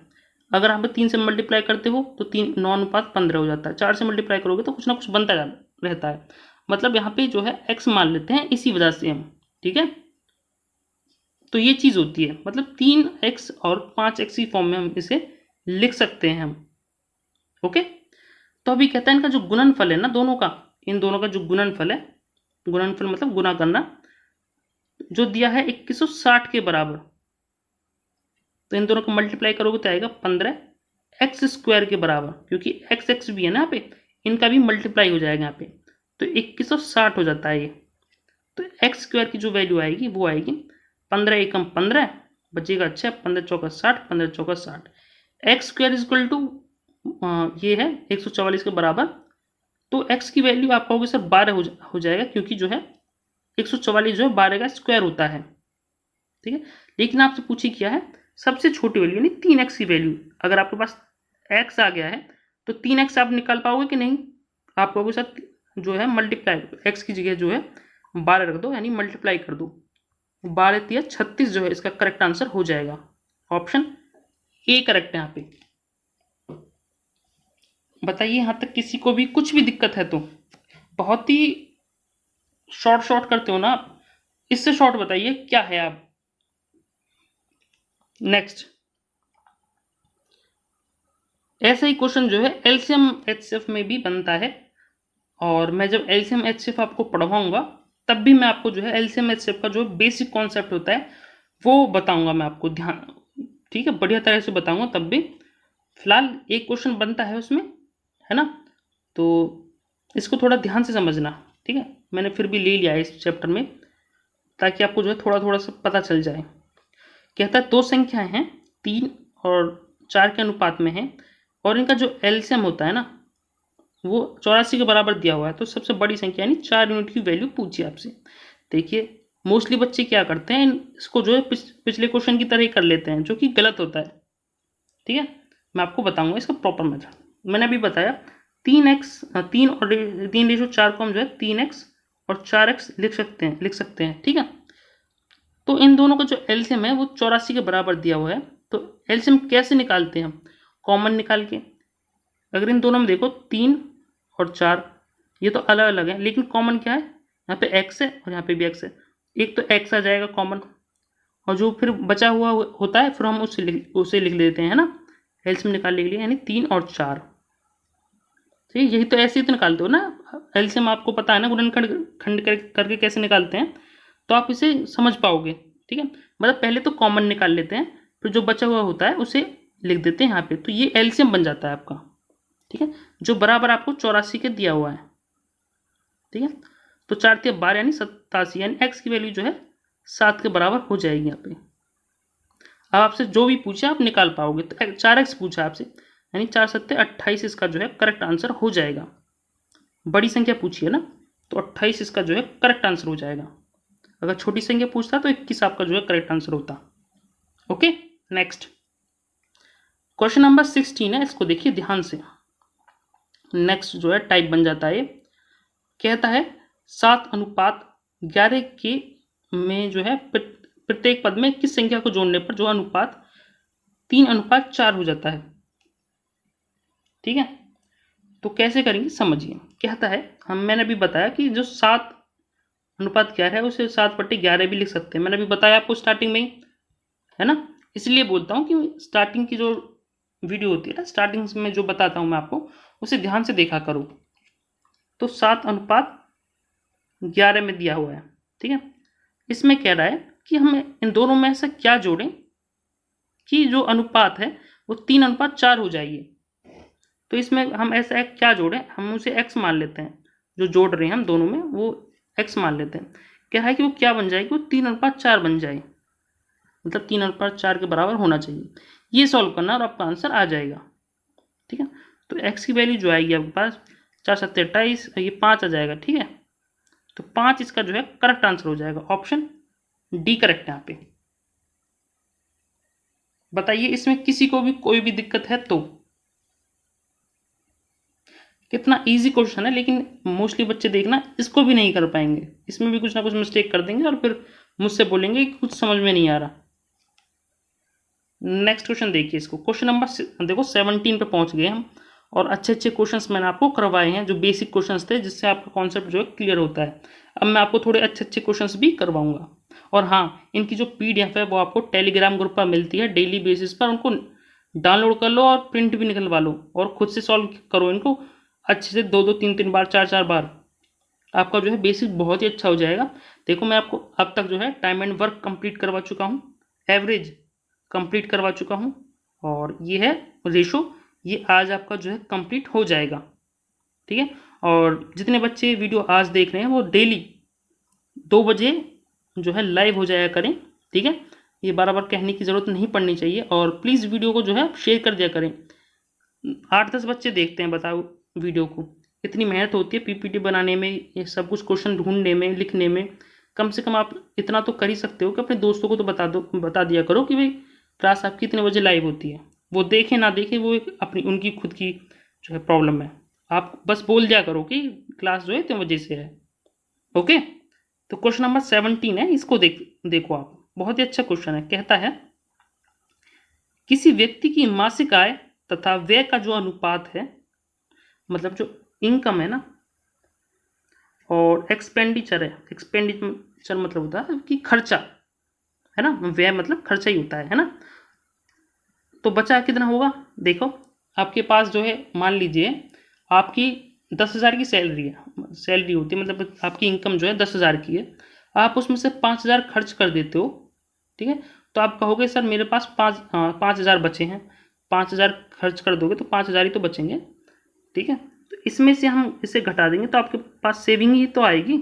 अगर यहाँ पे 3 से मल्टीप्लाई करते हो तो 9:15 हो जाता है। 4 से मल्टीप्लाई करोगे तो कुछ ना कुछ बनता रहता है। मतलब यहाँ पे जो है x मान लेते हैं इसी वजह से हम। ठीक है, तो ये चीज़ होती है, मतलब 3x और 5x की फॉर्म में हम इसे लिख सकते हैं हम। ओके, तो अभी कहता है इनका जो गुणनफल है ना दोनों का, इन दोनों का जो गुणनफल है, गुणनफल मतलब गुना करना, जो दिया है 2160 के बराबर। तो इन दोनों को मल्टीप्लाई करोगे तो आएगा 15x² के बराबर, क्योंकि x x भी है ना यहाँ पे, इनका भी मल्टीप्लाई हो जाएगा यहाँ पे, तो 2160 हो जाता है ये। तो x² की जो वैल्यू आएगी वो आएगी 15 एकम 15, बचेगा 6, 15 चौका 60, 15 चौका 60। x² इक्वल टू ये है 144 के बराबर। तो x की वैल्यू आप कहोगे सर 12 हो जाएगा, क्योंकि जो है 144 जो है 12 का स्क्वायर होता है। ठीक है, लेकिन आपसे पूछी क्या है, सबसे छोटी वैल्यू यानी 3x की वैल्यू। अगर आपके पास x आ गया है तो 3x आप निकाल पाओगे कि नहीं, आप कहोगे सर जो है मल्टीप्लाई, x की जगह जो है 12 रख दो, यानी मल्टीप्लाई कर दो। 12 3 36 जो है इसका करेक्ट आंसर हो जाएगा। ऑप्शन ए करेक्ट है यहाँ पे। बताइए यहाँ तक किसी को भी कुछ भी दिक्कत है तो, बहुत ही शॉर्ट करते हो ना आप, इससे शॉर्ट बताइए क्या है आप। नेक्स्ट, ऐसा ही क्वेश्चन जो है एलसीएम एचसीएफ में भी बनता है, और मैं जब एलसीएम एचसीएफ आपको पढ़वाऊंगा तब भी मैं आपको जो है एलसीएम एचसीएफ का जो बेसिक कॉन्सेप्ट होता है वो बताऊंगा मैं आपको, ध्यान। ठीक है, बढ़िया तरह से बताऊंगा तब भी। फिलहाल एक क्वेश्चन बनता है उसमें, है ना, तो इसको थोड़ा ध्यान से समझना। ठीक है, मैंने फिर भी ले लिया है इस चैप्टर में ताकि आपको जो है थोड़ा सा पता चल जाए। कहता है दो संख्याएं हैं 3 और 4 के अनुपात में है, और इनका जो एलसीएम होता है ना वो 84 के बराबर दिया हुआ है। तो सबसे बड़ी संख्या यानी 4 यूनिट की वैल्यू पूछी आपसे। देखिए मोस्टली बच्चे क्या करते हैं, इसको जो है पिछले क्वेश्चन की तरह ही कर लेते हैं, जो कि गलत होता है। ठीक है, मैं आपको बताऊंगा इसका प्रॉपर मेथड। मैंने अभी बताया 3x 3/4 को हम जो है 3x और 4x लिख सकते हैं। ठीक है, तो इन दोनों का जो एलसीएम है वो 84 के बराबर दिया हुआ है। तो एलसीएम कैसे निकालते हैं हम, कॉमन निकाल के। अगर इन दोनों में देखो 3 और 4 ये तो अलग अलग है, लेकिन कॉमन क्या है, यहाँ पे x है और यहाँ पे भी x है। एक तो x आ जाएगा कॉमन, और जो फिर बचा हुआ होता है फिर हम उसे लिख देते हैं, है ना, एलसीएम निकालने के लिए, यानी 3 और 4। ठीक, यही तो ऐसे ही तो निकालते हो ना, एलसीएम आपको पता है ना, गुणनखंड करके कैसे निकालते हैं, तो आप इसे समझ पाओगे। ठीक है, मतलब पहले तो कॉमन निकाल लेते हैं, फिर जो बचा हुआ होता है उसे लिख देते हैं यहाँ पे, तो ये एलसीएम बन जाता है आपका। ठीक है, जो बराबर आपको 84 के दिया हुआ है। ठीक है, तो 4 × 12 यानी 87, यानी एक्स की वैल्यू जो है 7 के बराबर हो जाएगी यहाँ पे। अब आपसे जो भी पूछे आप निकाल पाओगे। तो 4x पूछा आपसे, यानी 4 × 7 = 28 इसका जो है करेक्ट आंसर हो जाएगा। बड़ी संख्या पूछी है ना, तो 28 इसका जो है करेक्ट आंसर हो जाएगा। अगर छोटी संख्या पूछता तो 21 आपका जो है करेक्ट आंसर होता। ओके, नेक्स्ट क्वेश्चन नंबर 16 है, इसको देखिए ध्यान से। नेक्स्ट जो है टाइप बन जाता है, कहता है 7:11 के में जो है प्रत्येक पद में किस संख्या को जोड़ने पर जो अनुपात 3:4 हो जाता है। ठीक है, तो कैसे करेंगे समझिए। कहता है, मैंने अभी बताया कि जो 7:11 है उसे 7/11 भी लिख सकते हैं। मैंने अभी बताया आपको स्टार्टिंग में ही, है ना, इसलिए बोलता हूँ कि स्टार्टिंग की जो वीडियो होती है ना, स्टार्टिंग में जो बताता हूँ मैं आपको, उसे ध्यान से देखा करो। तो 7:11 में दिया हुआ है। ठीक है, इसमें कह रहा है कि हमें इन दोनों में से क्या जोड़ें कि जो अनुपात है वो 3:4 हो जाएगी। तो इसमें हम ऐसा क्या जोड़ें, हम उसे x मान लेते हैं, जो जोड़ रहे हैं हम दोनों में वो x मान लेते हैं। क्या है कि वो क्या बन जाएगी, वो 3:4 बन जाए, मतलब 3:4 के बराबर होना चाहिए। ये सॉल्व करना और आपका आंसर आ जाएगा। ठीक है, तो x की वैल्यू जो आएगी आपके पास 4 × 7 = 28, ये 5 आ जाएगा। ठीक है, तो 5 इसका जो है करेक्ट आंसर हो जाएगा। ऑप्शन डी करेक्ट है यहाँ पे। बताइए इसमें किसी को भी कोई भी दिक्कत है तो। कितना इजी क्वेश्चन है, लेकिन मोस्टली बच्चे देखना इसको भी नहीं कर पाएंगे, इसमें भी कुछ ना कुछ मिस्टेक कर देंगे और फिर मुझसे बोलेंगे कि कुछ समझ में नहीं आ रहा। नेक्स्ट क्वेश्चन देखिए, इसको क्वेश्चन नंबर देखो 17 पे पहुंच गए हम, और अच्छे अच्छे क्वेश्चंस मैंने आपको करवाए हैं, जो बेसिक क्वेश्चंस थे, जिससे आपका कॉन्सेप्ट जो है क्लियर होता है। अब मैं आपको थोड़े अच्छे अच्छे क्वेश्चंस भी करवाऊंगा। और हाँ, इनकी जो PDF है वो आपको टेलीग्राम ग्रुप पर मिलती है डेली बेसिस पर, उनको डाउनलोड कर लो और प्रिंट भी निकलवा लो और खुद से सॉल्व करो इनको अच्छे से, 2-2 3-3 बार 4-4 बार। आपका जो है बेसिक बहुत ही अच्छा हो जाएगा। देखो मैं आपको अब तक जो है टाइम एंड वर्क कंप्लीट करवा चुका हूँ, एवरेज कंप्लीट करवा चुका हूँ, और ये है रेशो, ये आज आपका जो है कंप्लीट हो जाएगा। ठीक है, और जितने बच्चे वीडियो आज देख रहे हैं वो डेली 2 बजे जो है लाइव हो जाया करें। ठीक है, ये बार कहने की ज़रूरत नहीं पड़नी चाहिए, और प्लीज़ वीडियो को जो है शेयर कर दिया करें। 8-10 बच्चे देखते हैं, बताओ वीडियो को, इतनी मेहनत होती है PPT बनाने में, ये सब कुछ क्वेश्चन ढूंढने में, लिखने में। कम से कम आप इतना तो कर ही सकते हो कि अपने दोस्तों को तो बता दिया करो कि भाई क्लास आपकी कितने बजे लाइव होती है। वो देखें ना देखें, वो एक अपनी उनकी खुद की जो है प्रॉब्लम है। आप बस बोल दिया करो कि क्लास जो है इतने बजे से है। ओके, तो क्वेश्चन नंबर 17 है, इसको देखो आप, बहुत ही अच्छा क्वेश्चन है। कहता है किसी व्यक्ति की मासिक आय तथा व्यय का जो अनुपात है, मतलब जो इनकम है ना और एक्सपेंडिचर है, एक्सपेंडिचर मतलब होता है कि खर्चा, है ना, व्यय मतलब खर्चा ही होता है ना। तो बचा कितना होगा, देखो आपके पास जो है, मान लीजिए आपकी 10,000 की सैलरी होती है, मतलब आपकी इनकम जो है 10,000 की है, आप उसमें से 5,000 खर्च कर देते हो। ठीक है, तो आप कहोगे सर मेरे पास 5,000 बचे हैं, 5,000 खर्च कर दोगे तो 5,000 ही तो बचेंगे। ठीक है, तो इसमें से हम इसे घटा देंगे तो आपके पास सेविंग ही तो आएगी।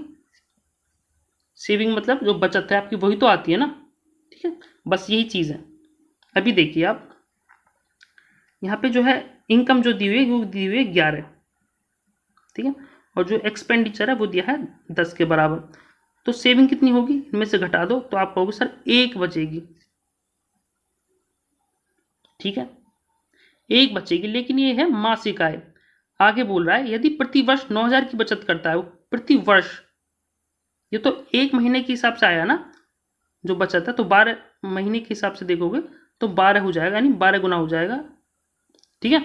सेविंग मतलब जो बचत है आपकी वही तो आती है ना। ठीक है, बस यही चीज़ है। अभी देखिए आप यहाँ पे जो है इनकम जो दी हुई है वो दी हुई है 11। ठीक है, और जो एक्सपेंडिचर है वो दिया है 10 के बराबर। तो सेविंग कितनी होगी, इनमें से घटा दो तो आप कहोगे सर 1 बचेगी। ठीक है, 1 बचेगी, लेकिन ये है मासिक आय। आगे बोल रहा है यदि प्रति वर्ष 9,000 की बचत करता है वो, प्रति वर्ष, ये तो 1 महीने के हिसाब से आया ना जो बचत है, तो 12 महीने के हिसाब से देखोगे तो 12 हो जाएगा, यानी 12 गुना हो जाएगा। ठीक है,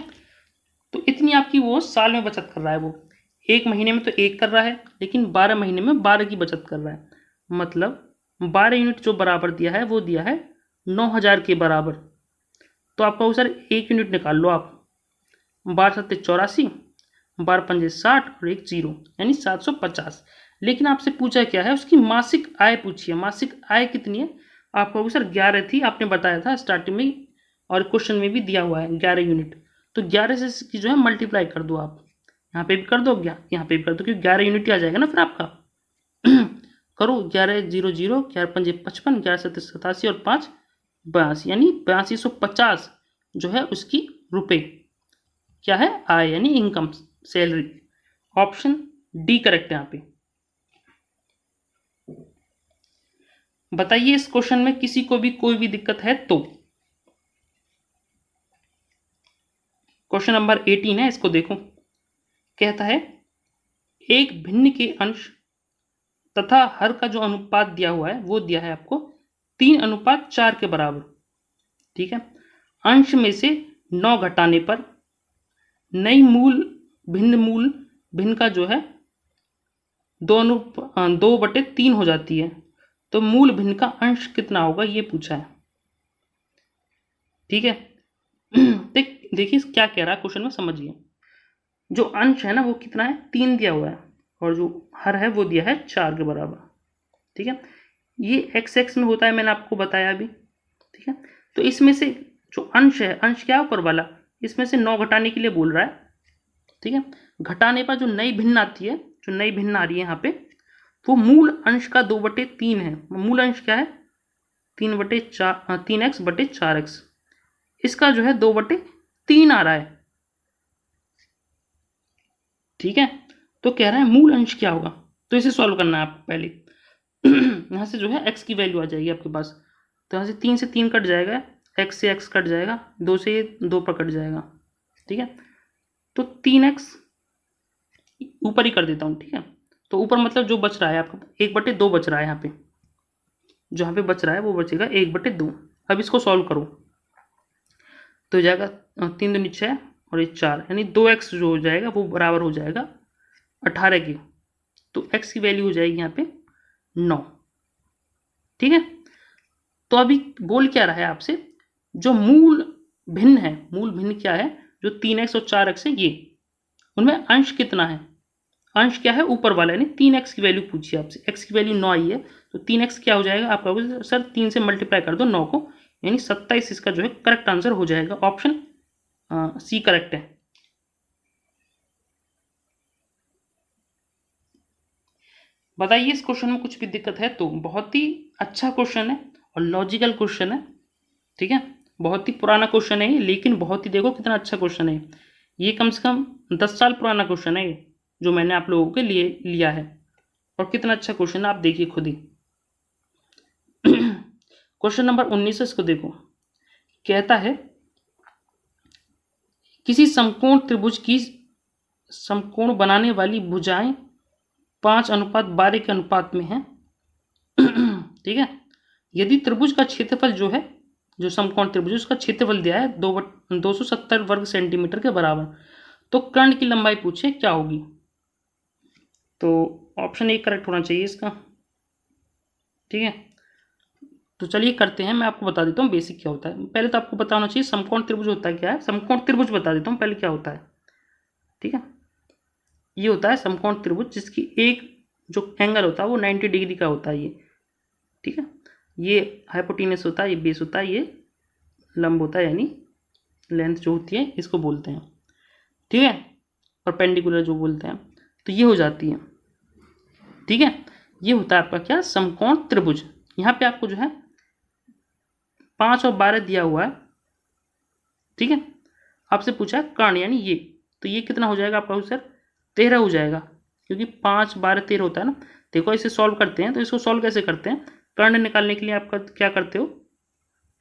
तो इतनी आपकी वो साल में बचत कर रहा है वो। 1 महीने में तो 1 कर रहा है, लेकिन 12 महीने में 12 की बचत कर रहा है। मतलब 12 यूनिट जो बराबर दिया है वो दिया है 9,000 के बराबर। तो आपका सर 1 यूनिट निकाल लो आप। 12 सत्ते 84, 12 पंजे 60 और 1 0, यानी 750। लेकिन आपसे पूछा क्या है, उसकी मासिक आय पूछी है। मासिक आय कितनी है, आप कहोगे सर 11 थी, आपने बताया था स्टार्टिंग में और क्वेश्चन में भी दिया हुआ है 11 यूनिट। तो 11 से इसकी जो है मल्टीप्लाई कर दो आप, यहाँ पे भी कर दो, यहाँ पे भी कर दो, क्योंकि 11 यूनिट ही आ जाएगा ना फिर आपका। करो 11 0 0, 11 पंजे 55, 11 सत्ते 87 और 5 82, यानी 8250 जो है उसकी रुपए क्या है, आय यानी income, salary. Option D correct है यहाँ पे। बताइए इस क्वेश्चन में किसी को भी कोई भी दिक्कत है तो। क्वेश्चन नंबर 18 है, इसको देखो। कहता है एक भिन्न के अंश तथा हर का जो अनुपात दिया हुआ है वो दिया है आपको 3:4 के बराबर। ठीक है, अंश में से 9 घटाने पर नई मूल भिन्न का जो है 2/3 हो जाती है। तो मूल भिन्न का अंश कितना होगा ये पूछा है। ठीक है, देखिए क्या कह रहा है क्वेश्चन में, समझिए। जो अंश है ना वो कितना है, 3 दिया हुआ है, और जो हर है वो दिया है 4 के बराबर। ठीक है, ये एक्स एक्स में होता है, मैंने आपको बताया अभी। ठीक है, तो इसमें से जो अंश है, अंश क्या है ऊपर वाला, इसमें से 9 घटाने के लिए बोल रहा है। ठीक है, घटाने पर जो नई भिन्न आती है, जो नई भिन्न आ रही है यहाँ पे, वो मूल अंश का 2/3 है। मूल अंश क्या है, 3x/4x। इसका जो है 2/3 आ रहा है। ठीक है, तो कह रहा है मूल अंश क्या होगा, तो इसे सॉल्व करना है आपको पहले। यहाँ से जो है x की वैल्यू आ जाएगी आपके पास, तो यहाँ से 3 से 3 कट जाएगा, x से x कट जाएगा, 2 से 2 पर कट जाएगा। ठीक है, तो 3x ऊपर ही कर देता हूँ। ठीक है, तो ऊपर मतलब जो बच रहा है आपका 1/2 बच रहा है, यहाँ पे जो यहाँ पे बच रहा है वो बचेगा 1/2। अब इसको सॉल्व करो तो हो जाएगा 3 दूनी 6 और ये 4, यानी 2x जो हो जाएगा वो बराबर हो जाएगा 18 के। तो x की वैल्यू हो जाएगी यहाँ पे 9। ठीक है, तो अभी बोल क्या रहा है आपसे, जो मूल भिन्न क्या है, जो 3x और 4x है ये, उनमें अंश कितना है। अंश क्या है, ऊपर वाला, यानी 3x की वैल्यू पूछी आपसे। x की वैल्यू 9 आई है, तो 3x क्या हो जाएगा, आप कहोगे सर 3 से मल्टीप्लाई कर दो 9 को, यानी 27 इसका जो है करेक्ट आंसर हो जाएगा। ऑप्शन सी करेक्ट है। बताइए इस क्वेश्चन में कुछ भी दिक्कत है तो। बहुत ही अच्छा क्वेश्चन है और लॉजिकल क्वेश्चन है। ठीक है, बहुत ही पुराना क्वेश्चन है लेकिन बहुत ही, देखो कितना अच्छा क्वेश्चन है ये। कम से कम 10 साल पुराना क्वेश्चन है ये, जो मैंने आप लोगों के लिए लिया है, और कितना अच्छा क्वेश्चन है आप देखिए खुद ही। क्वेश्चन नंबर 19 इसको देखो। कहता है किसी समकोण त्रिभुज की समकोण बनाने वाली भुजाएं 5:12 के अनुपात में है। ठीक है, यदि त्रिभुज का क्षेत्रफल जो है, जो समकोण त्रिभुज उसका क्षेत्रफल दिया है 270 वर्ग सेंटीमीटर के बराबर, तो कर्ण की लंबाई पूछे क्या होगी। तो ऑप्शन ए करेक्ट होना चाहिए इसका। ठीक है, तो चलिए करते हैं, मैं आपको बता देता हूँ बेसिक क्या होता है। पहले तो आपको पता होना चाहिए समकोण त्रिभुज होता है क्या है। समकोण त्रिभुज बता देता हूँ पहले क्या होता है। ठीक है, ये होता है समकोण त्रिभुज जिसकी एक जो एंगल होता है वो 90 डिग्री का होता है ये। ठीक है, ये हाइपोटेनस होता है, ये बेस होता है, ये लंब होता है, यानी लेंथ जो होती है इसको बोलते हैं। ठीक है, परपेंडिकुलर जो बोलते हैं, तो ये हो जाती है। ठीक है, ये होता है आपका क्या, समकोण त्रिभुज। यहाँ पे आपको जो है 5 और 12 दिया हुआ है। ठीक है, आपसे पूछा है कर्ण, यानी ये, तो ये कितना हो जाएगा आपका सर 13 हो जाएगा, क्योंकि 5 12 13 होता है ना। देखो इसे सॉल्व करते हैं, तो इसको सॉल्व कैसे करते हैं, कर्ण निकालने के लिए आपका क्या करते हो,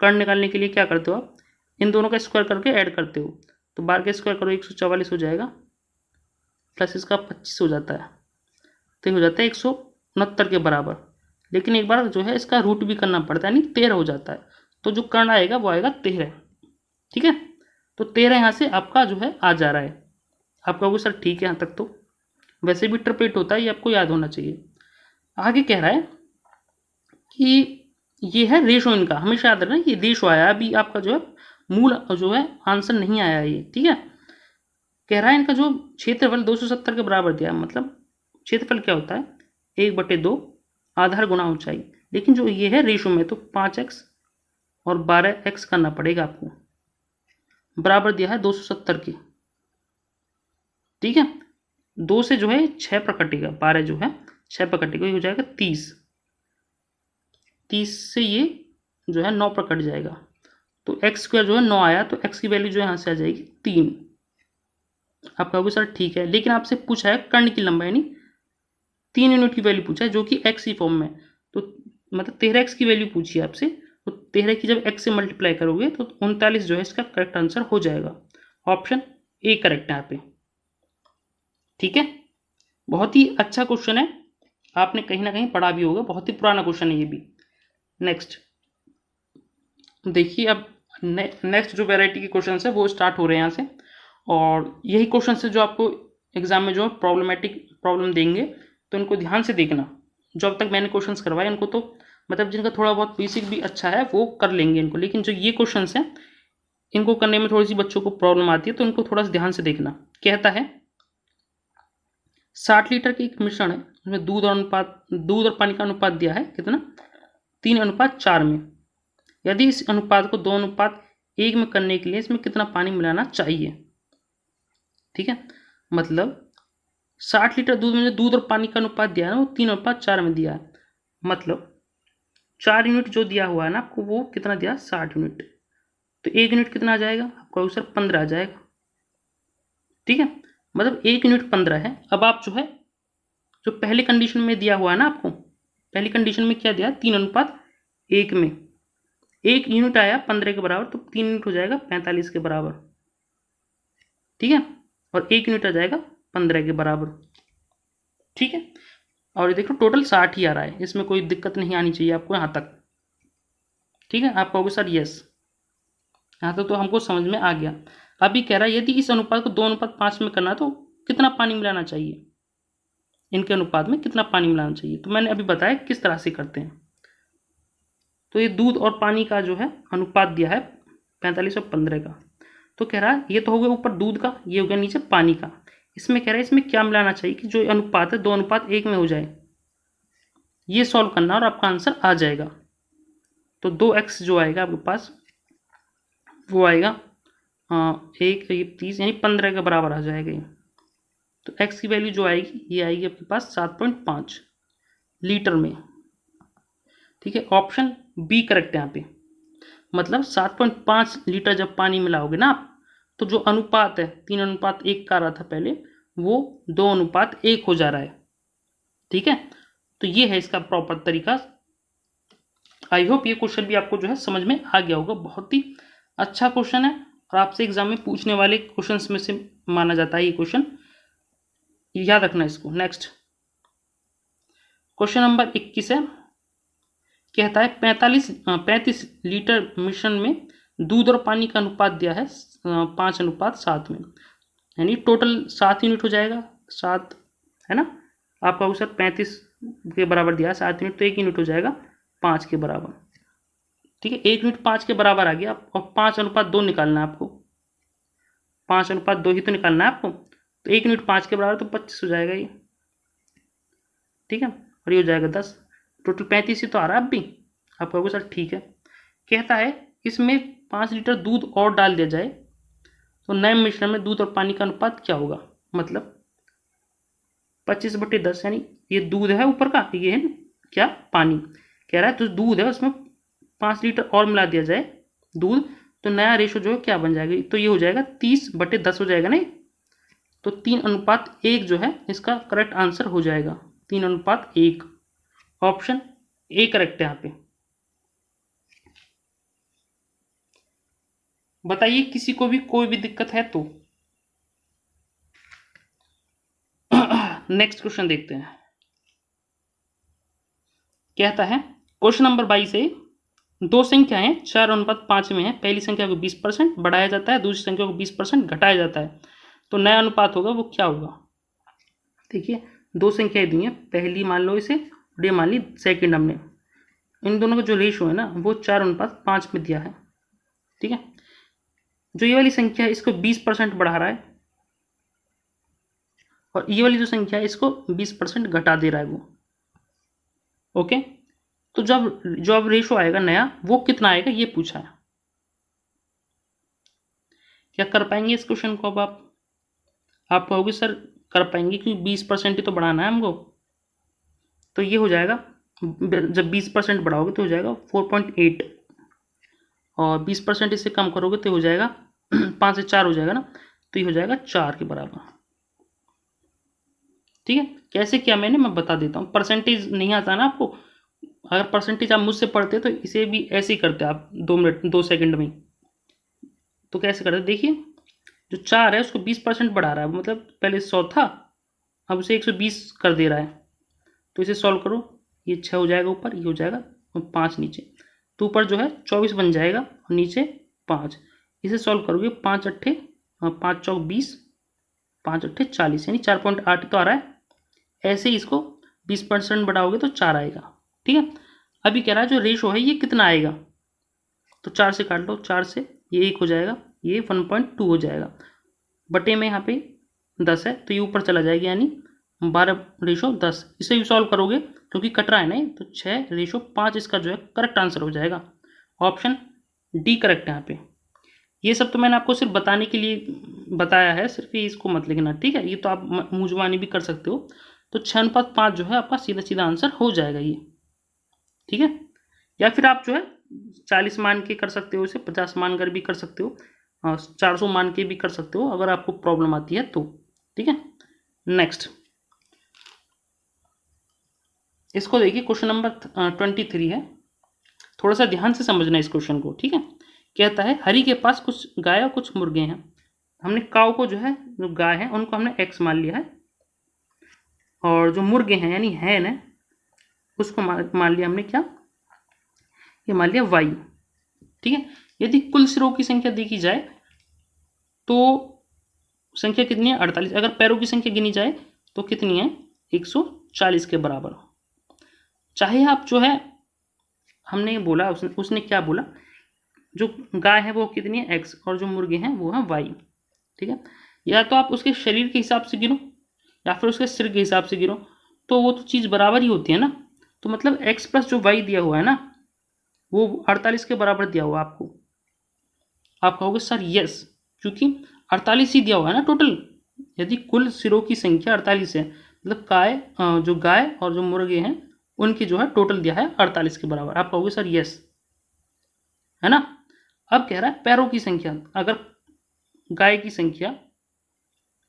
कर्ण निकालने के लिए क्या करते हो आप, इन दोनों का स्क्वायर करके ऐड करते हो। तो 12 का स्क्वायर करो 144 हो जाएगा, प्लस इसका 25 हो जाता है, तो हो जाता है 169 के बराबर। लेकिन एक बार जो है इसका रूट भी करना पड़ता है, यानी 13 हो जाता है। तो जो कर्ण आएगा वो आएगा 13। ठीक है, तो 13 यहाँ से आपका जो है आ जा रहा है। आप कहोगे सर ठीक है यहाँ तक, तो वैसे भी ट्रिपलेट होता है, ये आपको याद होना चाहिए। आगे कह रहा है कि ये है रेशो इनका, हमेशा याद रखना ये रेशो आया, अभी आपका जो है मूल जो है आंसर नहीं आया ये। ठीक है, कह रहा है इनका जो क्षेत्रफल 270 के बराबर दिया, मतलब क्षेत्रफल क्या होता है 1/2 आधार गुणा ऊंचाई, लेकिन जो ये है रेशो में, तो 5x और 12x करना पड़ेगा आपको, बराबर दिया है 270 के। ठीक है, 2 से जो है 6 पर कटेगा, 12 जो है 6 पर कटेगा, ये हो जाएगा 30। 30 से ये जो है 9 पर कट जाएगा, तो एक्स स्क्वायर जो है 9 आया, तो एक्स की वैल्यू जो है यहाँ से आ जाएगी 3। आप कहोगे सर ठीक है, लेकिन आपसे पूछा है कर्ण की लंबाई, यानी 3 यूनिट की वैल्यू पूछा है जो कि एक्स की फॉर्म में, तो मतलब 13x की वैल्यू पूछी है आपसे, तो 13 की जब x से मल्टीप्लाई करोगे तो 39 जो है इसका करेक्ट आंसर हो जाएगा। ऑप्शन ए करेक्ट है यहाँ पे। ठीक है, बहुत ही अच्छा क्वेश्चन है, आपने कहीं ना कहीं पढ़ा भी होगा, बहुत ही पुराना क्वेश्चन है ये भी। नेक्स्ट देखिए, अब नेक्स्ट जो वैरायटी के क्वेश्चन है वो स्टार्ट हो रहे हैं यहाँ से, और यही क्वेश्चन है जो आपको एग्जाम में जो है प्रॉब्लम देंगे, तो इनको ध्यान से देखना। जो अब तक मैंने क्वेश्चंस करवाए इनको तो मतलब जिनका थोड़ा बहुत बेसिक भी अच्छा है वो कर लेंगे इनको, लेकिन जो ये क्वेश्चंस हैं इनको करने में थोड़ी सी बच्चों को प्रॉब्लम आती है, तो इनको थोड़ा सा ध्यान से देखना। कहता है 60 लीटर के एक मिश्रण है, उसमें दूध और पानी का अनुपात दिया है कितना, 3:4 में। यदि इस अनुपात को 2:1 में करने के लिए इसमें कितना पानी मिलाना चाहिए। ठीक है, मतलब 60 लीटर दूध में दूध और पानी का अनुपात दिया है ना, वो 3:4 में दिया है, मतलब 4 यूनिट जो दिया हुआ है ना आपको, वो कितना दिया 60 यूनिट, तो 1 यूनिट कितना आ जाएगा आपका सर 15 आ जाएगा। ठीक है, मतलब 1 यूनिट 15 है। अब आप जो है जो पहले कंडीशन में दिया हुआ है ना आपको, पहली कंडीशन में क्या दिया 3:1 में, 1 यूनिट आया 15 के बराबर, तो 3 यूनिट हो जाएगा 45 के बराबर। ठीक है, और 1 यूनिट आ जाएगा 15 के बराबर। ठीक है, और ये देखो टोटल 60 ही आ रहा है, इसमें कोई दिक्कत नहीं आनी चाहिए आपको यहाँ तक। ठीक है, आप कहोगे सर यस, यहाँ तक तो हमको समझ में आ गया। अभी कह रहा है यदि इस अनुपात को 2:5 में करना है तो कितना पानी मिलाना चाहिए, इनके अनुपात में कितना पानी मिलाना चाहिए। तो मैंने अभी बताया किस तरह से करते हैं। तो ये दूध और पानी का जो है अनुपात दिया है 45 और 15 का, तो कह रहा है ये तो हो गया ऊपर दूध का, ये हो गया नीचे पानी का। इसमें कह रहा है इसमें क्या मिलाना चाहिए कि जो अनुपात है 2:1 में हो जाए। ये सॉल्व करना और आपका आंसर आ जाएगा। तो 2x जो आएगा आपके पास वो आएगा 30 यानी 15 के बराबर आ जाएगा ये। तो x की वैल्यू जो आएगी ये आएगी आपके पास 7.5 लीटर में। ठीक है, ऑप्शन बी करेक्ट है यहाँ पे, मतलब 7.5 लीटर जब पानी मिलाओगे ना आप, तो जो अनुपात है 3:1 का रहा था पहले, वो 2:1 हो जा रहा है। ठीक है, तो ये है इसका प्रॉपर तरीका। आई होप ये क्वेश्चन भी आपको जो है समझ में आ गया होगा। बहुत ही अच्छा क्वेश्चन है और आपसे एग्जाम में पूछने वाले क्वेश्चंस में से माना जाता है ये क्वेश्चन, याद रखना इसको। नेक्स्ट क्वेश्चन नंबर 21 है, कहता है 35 लीटर मिश्रण में दूध और पानी का अनुपात दिया है 5:7 में, यानी टोटल 7 यूनिट हो जाएगा, 7 है ना। आपका आंसर 35 के बराबर दिया है 7 यूनिट, तो 1 यूनिट हो जाएगा 5 के बराबर। ठीक है, 1 यूनिट 5 के बराबर आ गया, और 5:2 निकालना है आपको, 5:2 ही तो निकालना है आपको। तो 1 यूनिट 5 के बराबर तो 25 हो जाएगा ये। ठीक है, और ये हो जाएगा 10, टोटल 35 ही तो आ रहा है अब भी। आप कहोगे सर ठीक है। कहता है इसमें 5 लीटर दूध और डाल दिया जाए तो नए मिश्रण में दूध और पानी का अनुपात क्या होगा, मतलब 25/10, यानी ये दूध है ऊपर का, ये है क्या पानी। कह रहा है तो दूध है उसमें 5 लीटर और मिला दिया जाए दूध, तो नया रेशो जो है क्या बन जाएगा, तो ये हो जाएगा 30/10 हो जाएगा नहीं, तो 3:1 जो है इसका करेक्ट आंसर हो जाएगा। 3:1। ऑप्शन ए करेक्ट है यहाँ पे। बताइए किसी को भी कोई भी दिक्कत है तो। नेक्स्ट क्वेश्चन देखते हैं, कहता है क्वेश्चन नंबर 22 है, दो संख्याएं 4:5 में है। पहली संख्या को 20% बढ़ाया जाता है, दूसरी संख्या को 20% घटाया जाता है, तो नया अनुपात होगा वो क्या होगा। देखिए दो संख्याएं दी हैं, पहली मान लो इसे, डे मान ली सेकेंड। हमने इन दोनों का जो रेशो है ना वो 4:5 में दिया है। ठीक है, जो ये वाली संख्या है इसको 20% बढ़ा रहा है और ये वाली जो संख्या है इसको 20% घटा दे रहा है वो। ओके, तो जो अब रेशो आएगा नया वो कितना आएगा ये पूछा है। क्या कर पाएंगे इस क्वेश्चन को। अब आप कहोगे सर कर पाएंगे क्योंकि 20% ही तो बढ़ाना है हमको। तो ये हो जाएगा, जब 20% बढ़ाओगे तो हो जाएगा 4.8 और 20% इससे कम करोगे तो हो जाएगा 5 से 4 हो जाएगा ना, तो ये हो जाएगा 4 के बराबर। ठीक है, कैसे किया मैंने मैं बता देता हूँ। परसेंटेज नहीं आता ना आपको, अगर परसेंटेज आप मुझसे पढ़ते तो इसे भी ऐसे ही करते आप 2 सेकंड में। तो कैसे करते, देखिए जो 4 है उसको 20% बढ़ा रहा है, मतलब पहले 100 था अब उसे 120 कर दे रहा है। तो इसे सॉल्व करो, ये 6 हो जाएगा ऊपर, ये हो जाएगा 5 नीचे, तो ऊपर जो है 24 बन जाएगा और नीचे 5। इसे सॉल्व करोगे 5 अट्ठे 5 चौक 20, 5 अट्ठे 40, यानी 4.8 तो आ रहा है। ऐसे ही इसको 20% बढ़ाओगे तो 4 आएगा। ठीक है, अभी कह रहा है जो रेशो है ये कितना आएगा, तो 4 से काट लो, 4 से ये 1 हो जाएगा, ये 1.2 हो जाएगा, बटे में यहाँ पे 10 है तो ये ऊपर चला जाएगा, यानी 12:10। इसे भी सॉल्व करोगे क्योंकि कट रहा है ना, तो 6:5 इसका जो है करेक्ट आंसर हो जाएगा। ऑप्शन डी करेक्ट है यहाँ पे। ये सब तो मैंने आपको सिर्फ बताने के लिए बताया है, सिर्फ ये इसको मत लिखना। ठीक है, ये तो आप मुंजवानी भी कर सकते हो। तो 6:5 जो है आपका सीधा सीधा आंसर हो जाएगा ये। ठीक है, या फिर आप जो है 40 मान के कर सकते हो, इसे 50 मान कर भी कर सकते हो, 400 मान के भी कर सकते हो अगर आपको प्रॉब्लम आती है तो। ठीक है, नेक्स्ट इसको देखिए, क्वेश्चन नंबर 23 है। थोड़ा सा ध्यान से समझना इस क्वेश्चन को। ठीक है, कहता है हरि के पास कुछ गाय और कुछ मुर्गे हैं। हमने काऊ को जो है, जो गाय है उनको हमने एक्स मान लिया है, और जो मुर्गे हैं यानी हैन है उसको मान लिया हमने क्या, ये मान लिया वाई। ठीक है, यदि कुल सिरों की संख्या देखी जाए तो संख्या कितनी है 48। अगर पैरों की संख्या गिनी जाए तो कितनी है 140 के बराबर। चाहे आप जो है, हमने बोला उसने क्या बोला, जो गाय है वो कितनी है एक्स और जो मुर्गे हैं वो है वाई। ठीक है, या तो आप उसके शरीर के हिसाब से गिनो या फिर उसके सिर के हिसाब से गिनो, तो वो तो चीज़ बराबर ही होती है ना। तो मतलब एक्स प्लस जो वाई दिया हुआ है ना वो 48 के बराबर दिया हुआ आपको। आप कहोगे सर यस, क्योंकि 48 ही दिया हुआ है ना टोटल। यदि कुल सिरों की संख्या 48 है, मतलब जो गाय और जो मुर्गे हैं उनकी जो है टोटल दिया है 48 के बराबर। आप कहोगे सर यस, है ना। अब कह रहा है पैरों की संख्या, अगर गाय की संख्या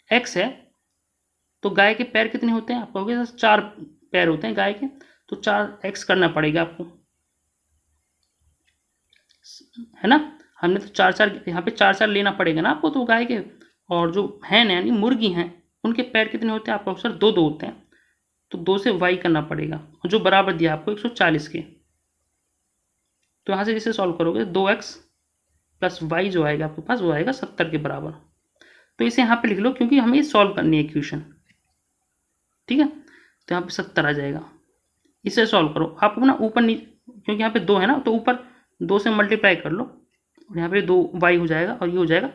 x है तो गाय के पैर कितने होते हैं, आप कहोगे सर 4 पैर होते हैं गाय के, तो 4x करना पड़ेगा आपको, है ना। हमने तो 4 यहाँ पे 4 लेना पड़ेगा ना आपको, तो गाय के। और जो हैन यानी मुर्गी हैं उनके पैर कितने होते हैं, आपको सर 2 होते हैं, तो 2 से y करना पड़ेगा, जो बराबर दिया आपको 140 के। तो यहाँ से जिसे सॉल्व करोगे 2x प्लस y जो आएगा आपके पास वो आएगा 70 के बराबर। तो इसे यहाँ पे लिख लो क्योंकि हमें ये सॉल्व करनी है इक्वेशन। ठीक है, तो यहाँ पे 70 आ जाएगा। इसे सॉल्व करो, आपको ना ऊपर नीचे, क्योंकि यहाँ पे 2 है ना तो ऊपर 2 से मल्टीप्लाई कर लो, और यहाँ पे 2y हो जाएगा और ये हो जाएगा,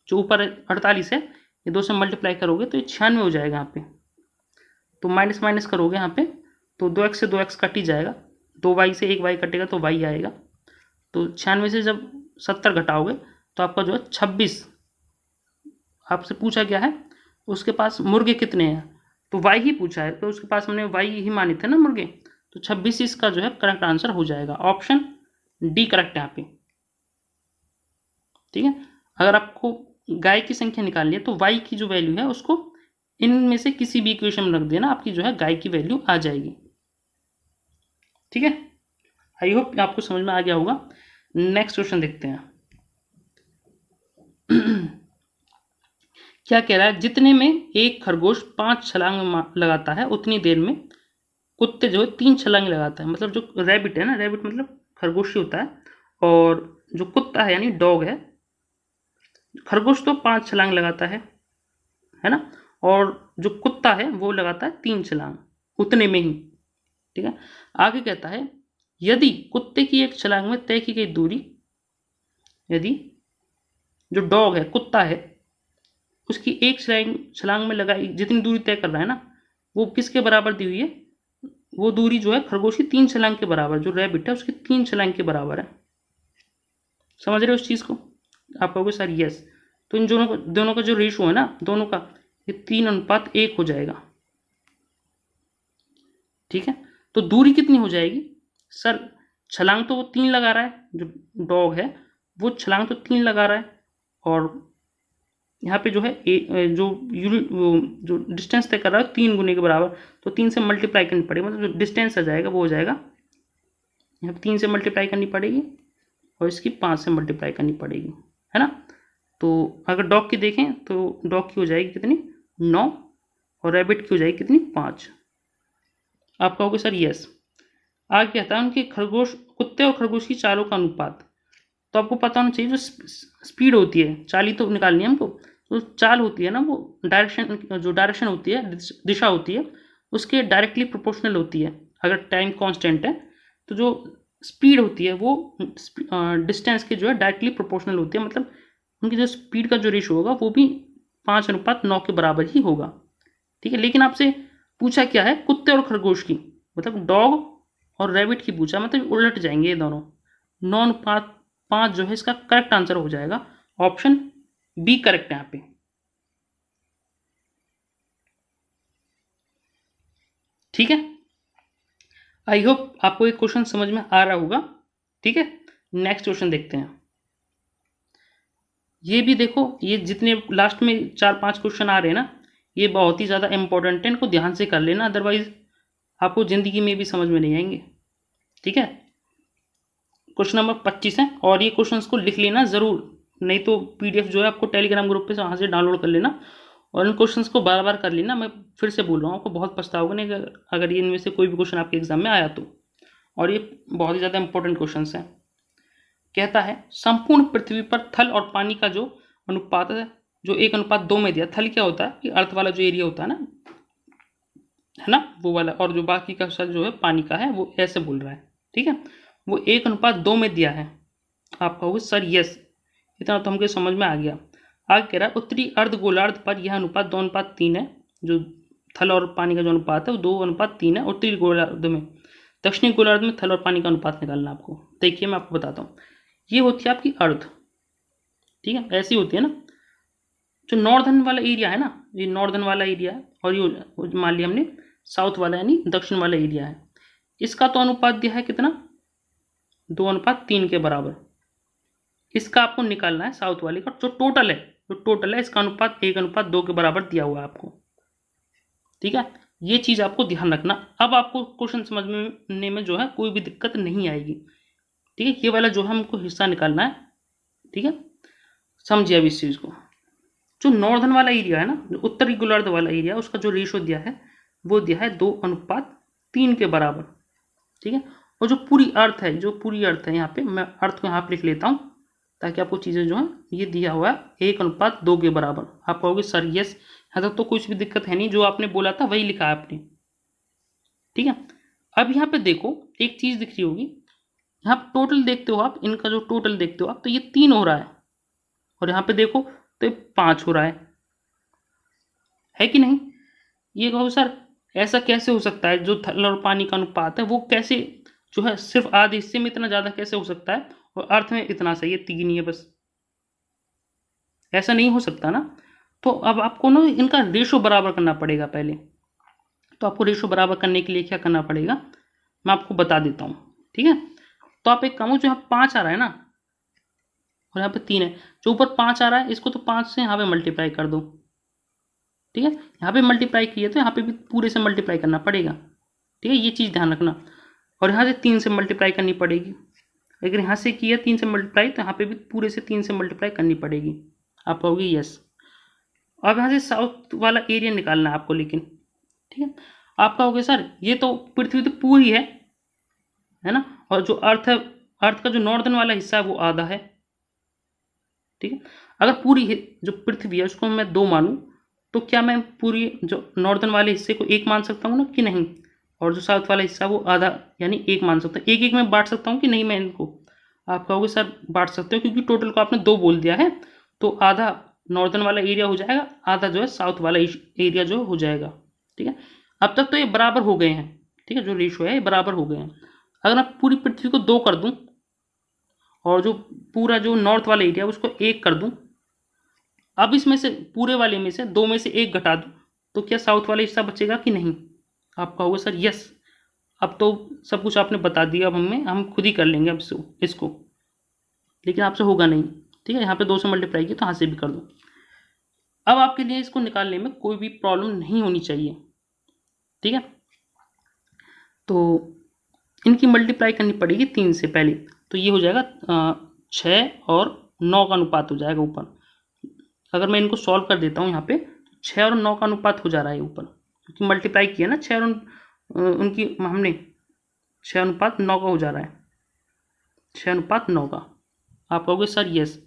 जो ऊपर 48 है ये 2 से मल्टीप्लाई करोगे तो ये 96 हो जाएगा यहाँ पे। तो माइनस माइनस करोगे यहाँ पे तो 2x से 2x कट ही जाएगा, 2y से 1y कटेगा तो y आएगा। तो 96 से जब 70 घटाओगे तो आपका जो है 26। आपसे पूछा गया है उसके पास मुर्गे कितने हैं, तो y ही पूछा है, तो उसके पास हमने y ही माने थे ना मुर्गे, तो 26 इसका जो है करेक्ट आंसर हो जाएगा। ऑप्शन डी करेक्ट है यहाँ पे। ठीक है, अगर आपको गाय की संख्या निकालनी है तो y की जो वैल्यू है उसको इनमें से किसी भी इक्वेशन में रख देना, आपकी जो है गाय की वैल्यू आ जाएगी। ठीक है, आई होप आपको समझ में आ गया होगा। नेक्स्ट क्वेश्चन देखते हैं। क्या कह रहा है, जितने में एक खरगोश 5 छलांग लगाता है उतनी देर में कुत्ते जो है 3 छलांग लगाता है। मतलब जो रैबिट है ना, रैबिट मतलब खरगोश ही होता है, और जो कुत्ता है यानी डॉग है, खरगोश तो 5 छलांग लगाता है ना, और जो कुत्ता है वो लगाता है 3 छलांग उतने में ही। ठीक है, आगे कहता है यदि कुत्ते की एक छलांग में तय की गई दूरी, यदि जो डॉग है कुत्ता है उसकी एक छलांग में लगाई जितनी दूरी तय कर रहा है ना, वो किसके बराबर दी हुई है, वो दूरी जो है खरगोश की 3 छलांग के बराबर, जो रैबिट है उसकी 3 छलांग के बराबर है। समझ रहे हो उस चीज को? आप कहोगे सर यस, तो इन दोनों का जो रेशो है ना, दोनों का ये 3:1 हो जाएगा। ठीक है, तो दूरी कितनी हो जाएगी सर? छलांग तो वो 3 लगा रहा है, जो डॉग है वो छलांग तो 3 लगा रहा है, और यहाँ पे जो है जो यूनिट जो डिस्टेंस तय कर रहा है 3 गुने के बराबर, तो 3 से मल्टीप्लाई करनी पड़ेगी, मतलब जो डिस्टेंस आ जाएगा वो हो जाएगा, यहाँ पे 3 से मल्टीप्लाई करनी पड़ेगी और इसकी 5 से मल्टीप्लाई करनी पड़ेगी, है ना। तो अगर डॉग की देखें तो डॉग की हो जाएगी कितनी, 9, और रैबिट की हो जाएगी कितनी, 5। आप कहोगे सर यस। आगे कहता है उनके खरगोश, कुत्ते और खरगोश की चालों का अनुपात। तो आपको पता होना चाहिए जो स्पीड होती है, चाल ही तो निकालनी है हमको, तो चाल होती है ना वो डायरेक्शन, जो डायरेक्शन होती है, दिशा होती है, उसके डायरेक्टली प्रोपोर्शनल होती है अगर टाइम कांस्टेंट है। तो जो स्पीड होती है वो डिस्टेंस के जो है डायरेक्टली प्रोपोर्शनल होती है, मतलब उनकी जो स्पीड का जो रेशो होगा वो भी 5:9 के बराबर ही होगा। ठीक है, लेकिन आपसे पूछा क्या है, कुत्ते और खरगोश की, मतलब डॉग और रैबिट की पूछा, मतलब उलट जाएंगे ये दोनों। 9:5 जो है इसका करेक्ट आंसर हो जाएगा, ऑप्शन बी करेक्ट है यहाँ पे। ठीक है, आई होप आपको एक क्वेश्चन समझ में आ रहा होगा। ठीक है, नेक्स्ट क्वेश्चन देखते हैं। ये भी देखो, ये जितने लास्ट में 4-5 क्वेश्चन आ रहे हैं ना, ये बहुत ही ज़्यादा इंपॉर्टेंट है, इनको ध्यान से कर लेना, अदरवाइज आपको जिंदगी में भी समझ में नहीं आएंगे। ठीक है, क्वेश्चन नंबर 25 है, और ये क्वेश्चन को लिख लेना जरूर, नहीं तो पीडीएफ जो है आपको टेलीग्राम ग्रुप पे वहाँ से डाउनलोड कर लेना, और इन क्वेश्चंस को बार बार कर लेना। मैं फिर से बोल रहा हूँ, आपको बहुत पछताओगे नहीं अगर ये इनमें से कोई भी क्वेश्चन आपके एग्जाम में आया तो, और ये बहुत ही ज़्यादा इंपॉर्टेंट क्वेश्चन है। कहता है संपूर्ण पृथ्वी पर थल और पानी का जो अनुपात है, जो 1:2 में दिया। थल क्या होता है कि अर्थ वाला जो एरिया होता है ना वो वाला, और जो बाकी का जो है पानी का है वो ऐसे बोल रहा है। ठीक है, वो 1:2 में दिया है। आप कहोगे सर यस, इतना तो हमको समझ में आ गया। आगे कह रहा है उत्तरी अर्ध गोलार्ध पर यह अनुपात 2:3 है, जो थल और पानी का जो अनुपात है वो 2:3 है उत्तरी गोलार्ध में। दक्षिणी गोलार्ध में थल और पानी का अनुपात निकालना आपको। देखिए मैं आपको बताता हूँ, ये होती है आपकी अर्थ। ठीक है, ऐसी होती है ना, जो नॉर्दर्न वाला एरिया है ना, ये नॉर्दर्न वाला एरिया है, और ये मान लिया हमने साउथ वाला यानी दक्षिण वाला एरिया है। इसका तो अनुपात दिया है कितना, 2:3 के बराबर। इसका आपको निकालना है साउथ वाले का, जो टोटल है इसका अनुपात 1:2 के बराबर दिया हुआ है आपको। ठीक है, ये चीज आपको ध्यान रखना। अब आपको क्वेश्चन समझने में जो है कोई भी दिक्कत नहीं आएगी। ठीक है, ये वाला जो है हमको हिस्सा निकालना है। ठीक है, समझिए अब इस चीज को। जो नॉर्दर्न वाला एरिया है ना, जो उत्तरी गोलार्ध वाला एरिया, उसका जो रेशो दिया है वो दिया है 2:3 के बराबर। ठीक है, और जो पूरी अर्थ है, यहाँ पे मैं अर्थ को यहाँ पे लिख लेता हूँ ताकि आपको चीजें जो है ये दिया हुआ है 1:2 के बराबर। आप कहोगे सर यस, यहाँ तक तो कुछ भी दिक्कत है नहीं, जो आपने बोला था वही लिखा है आपने। ठीक है, अब यहाँ पे देखो एक चीज दिख रही होगी, यहाँ पे टोटल देखते हो आप, इनका जो टोटल देखते हो आप, तो ये 3 हो रहा है, और यहाँ पे देखो तो ये 5 हो रहा है कि नहीं? ये कहो सर ऐसा कैसे हो सकता है, जो थल और पानी का अनुपात है वो कैसे जो है सिर्फ आधे हिस्से में इतना ज्यादा कैसे हो सकता है, और अर्थ में इतना सही है 3 ही है बस, ऐसा नहीं हो सकता ना। तो अब आपको ना इनका रेशो बराबर करना पड़ेगा पहले। तो आपको रेशो बराबर करने के लिए क्या करना पड़ेगा, मैं आपको बता देता हूँ। ठीक है, तो आप एक काम हो, जो यहाँ 5 आ रहा है ना और यहाँ पे 3 है, जो ऊपर 5 आ रहा है इसको तो 5 से यहाँ पे मल्टीप्लाई कर दो। ठीक है, यहाँ पे मल्टीप्लाई किया तो यहाँ पे भी पूरे से मल्टीप्लाई करना पड़ेगा। ठीक है, ये चीज़ ध्यान रखना। और यहाँ से 3 से मल्टीप्लाई करनी पड़ेगी। अगर यहाँ से किया 3 से मल्टीप्लाई तो यहाँ पे भी पूरे से 3 से मल्टीप्लाई करनी पड़ेगी। आप कहोगे यस। अब यहाँ से साउथ वाला एरिया निकालना है आपको, लेकिन ठीक है, आप कहोगे सर ये तो पृथ्वी तो पूरी है ना, और जो अर्थ है, अर्थ का जो नॉर्दर्न वाला हिस्सा है वो आधा है। ठीक है, अगर पूरी जो पृथ्वी है उसको मैं 2 मानूं तो क्या मैं पूरी जो नॉर्दर्न वाले हिस्से को 1 मान सकता हूँ ना कि नहीं, और जो साउथ वाला हिस्सा वो आधा यानी 1 मान सकता हूँ। 1 1 में बांट सकता हूँ कि नहीं मैं इनको? आप कहोगे सर बांट सकते हो, क्योंकि टोटल को आपने 2 बोल दिया है, तो आधा नॉर्दर्न वाला एरिया हो जाएगा, आधा जो है साउथ वाला एरिया जो हो जाएगा। ठीक है, अब तक तो ये बराबर हो गए हैं। ठीक है, जो रेशो है ये बराबर हो गए हैं। अगर मैं पूरी पृथ्वी को 2 कर दूं और जो पूरा जो नॉर्थ वाला एरिया उसको 1 कर दूं, अब इसमें से पूरे वाले में से 2 में से 1 घटा दूं तो क्या साउथ वाला हिस्सा बचेगा कि नहीं? आप कहोगे सर यस। अब तो सब कुछ आपने बता दिया, अब हम खुद ही कर लेंगे अब इसको, लेकिन आपसे होगा नहीं। ठीक है, यहाँ पे 2 से मल्टीप्लाई किया तो यहाँ से भी कर दो। अब आपके लिए इसको निकालने में कोई भी प्रॉब्लम नहीं होनी चाहिए। ठीक है, तो इनकी मल्टीप्लाई करनी पड़ेगी 3 से पहले, तो ये हो जाएगा 6 और 9 का अनुपात हो जाएगा ऊपर। अगर मैं इनको सॉल्व कर देता हूँ यहाँ पे, 6 और 9 का अनुपात हो जा रहा है ऊपर, क्योंकि मल्टीप्लाई किया ना 6 और उनकी हमने 6 अनुपात 9 का हो जा रहा है, 6 अनुपात 9 का। आप कहोगे सर यस,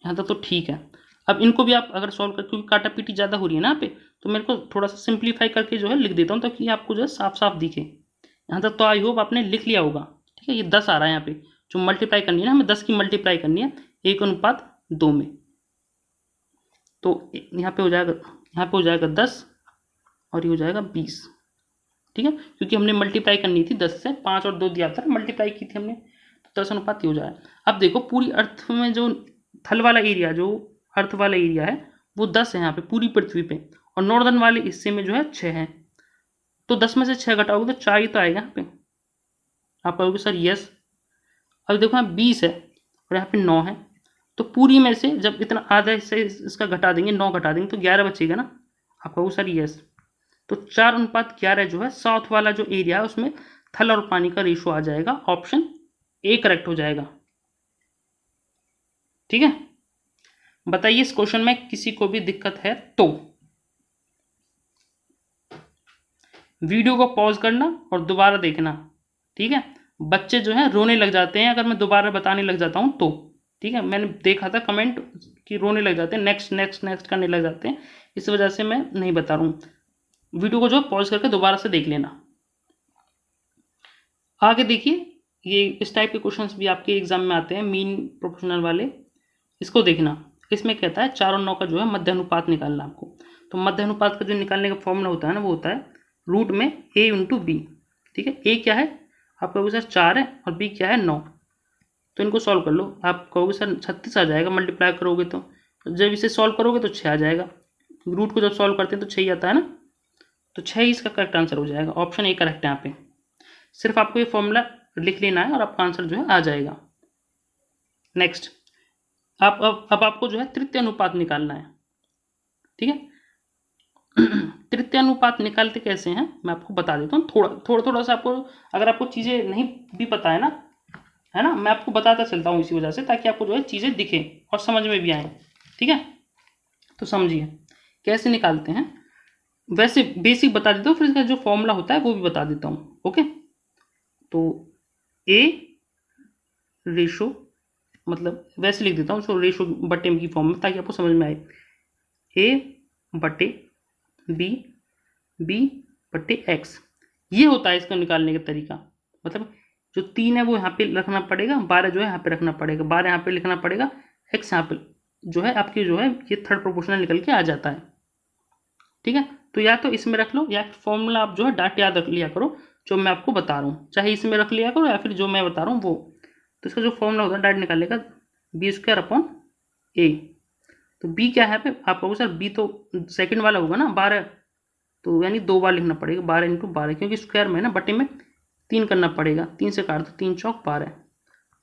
यहाँ तक तो ठीक है। अब इनको भी आप अगर सॉल्व कर, क्योंकि काटा पीटी ज़्यादा हो रही है ना यहाँ पे, तो मेरे को थोड़ा सा सिंप्लीफाई करके जो है लिख देता हूँ ताकि आपको जो है साफ साफ दिखे। यहाँ तक तो आई होप आपने लिख लिया होगा। ठीक है, ये 10 आ रहा है यहाँ पे, जो मल्टीप्लाई करनी है ना, हमें 10 की मल्टीप्लाई करनी है 1 अनुपात 2 में, तो यहाँ पे हो जाएगा, यहाँ पे हो जाएगा 10 और ये हो जाएगा 20। ठीक है, क्योंकि हमने मल्टीप्लाई करनी थी 10 से, 5 और 2 दिया था, मल्टीप्लाई की थी हमने, तो 10 अनुपात ये हो जाएगा। अब देखो पूरी अर्थ में जो थल वाला एरिया, जो अर्थ वाला एरिया है वो 10 है यहाँ पे पूरी पृथ्वी पे, और नॉर्दर्न वाले हिस्से में जो है 6 है, तो 10 में से 6 घटाओगे तो 4 ही तो आएगा यहाँ पे। आप कहोगे सर यस। अब देखो यहाँ 20 है और यहाँ पे 9 है, तो पूरी में से जब इतना आधा हिस्सा इसका घटा देंगे, 9 घटा देंगे तो 11 बचेगा ना। आप कहोगे सर यस। तो 4 अनुपात 11 जो है साउथ वाला जो एरिया है उसमें थल और पानी का रेशो आ जाएगा, ऑप्शन ए करेक्ट हो जाएगा। ठीक है, बताइए इस क्वेश्चन में किसी को भी दिक्कत है तो वीडियो को पॉज करना और दोबारा देखना। ठीक है, बच्चे जो है रोने लग जाते हैं अगर मैं दोबारा बताने लग जाता हूं तो। ठीक है, मैंने देखा था कमेंट कि रोने लग जाते हैं, नेक्स्ट नेक्स्ट नेक्स्ट करने लग जाते हैं, इस वजह से मैं नहीं बता रहा हूं। वीडियो को जो पॉज करके दोबारा से देख लेना। आगे देखिए, ये इस टाइप के क्वेश्चंस भी आपके एग्जाम में आते हैं, मीन प्रोपोर्शनल वाले। इसको देखना, इसमें कहता है 4 और 9 का जो है मध्य अनुपात निकालना आपको। तो मध्य अनुपात का जो निकालने का फॉर्मूला होता है ना, वो होता है रूट में a इंटू बी। ठीक है, a क्या है आप कहोगे सर 4 है और b क्या है 9, तो इनको सॉल्व कर लो। आप कहोगे सर 36 आ जाएगा मल्टीप्लाई करोगे तो, जब इसे सॉल्व करोगे तो 6 आ जाएगा। रूट को जब सॉल्व करते हैं तो 6 ही आता है ना, तो 6 ही इसका करेक्ट आंसर हो जाएगा। ऑप्शन ए करेक्ट है यहाँ पे। सिर्फ आपको ये फॉर्मूला लिख लेना है और आपका आंसर जो है आ जाएगा। नेक्स्ट, आप अब आपको जो है तृतीय अनुपात निकालना है। ठीक है, तृतीय अनुपात निकालते कैसे हैं मैं आपको बता देता हूँ। थोड़ा सा आपको, अगर आपको चीज़ें नहीं भी पता है ना, मैं आपको बताता चलता हूँ इसी वजह से, ताकि आपको जो है चीज़ें दिखें और समझ में भी आए। ठीक है, तो समझिए कैसे निकालते हैं। वैसे बेसिक बता देता हूँ, फिर इसका जो फॉर्मूला होता है वो भी बता देता हूँ। ओके, तो ए रेशो, मतलब वैसे लिख देता हूँ उसको रेशो बटे m की फॉर्म में, ताकि आपको समझ में आए। ए बटे बी, बी बटे एक्स, ये होता है इसको निकालने का तरीका। मतलब जो 3 है वो यहाँ पे रखना पड़ेगा, 12 जो है यहाँ पे रखना पड़ेगा, 12 यहाँ पे लिखना पड़ेगा, एक्स यहाँ पे जो है आपकी जो है ये थर्ड प्रोपोर्शनल निकल के आ जाता है। ठीक है, तो या तो इसमें रख लो, या फॉर्मूला आप जो है डाट याद रख लिया करो जो मैं आपको बता रहा हूँ, चाहे इसमें रख लिया करो या फिर जो मैं बता रहा हूँ वो। तो इसका जो फॉर्मूला होता है डाट निकालने का, बी स्क्वायर अपॉन ए। तो बी क्या है पे आप कहोगे सर बी तो सेकंड वाला होगा ना 12, तो यानी 2 बार लिखना पड़ेगा 12 इंटू 12, क्योंकि स्क्वायर में ना बटे में 3 करना पड़ेगा, 3 से काट दो, 3 चौक 12,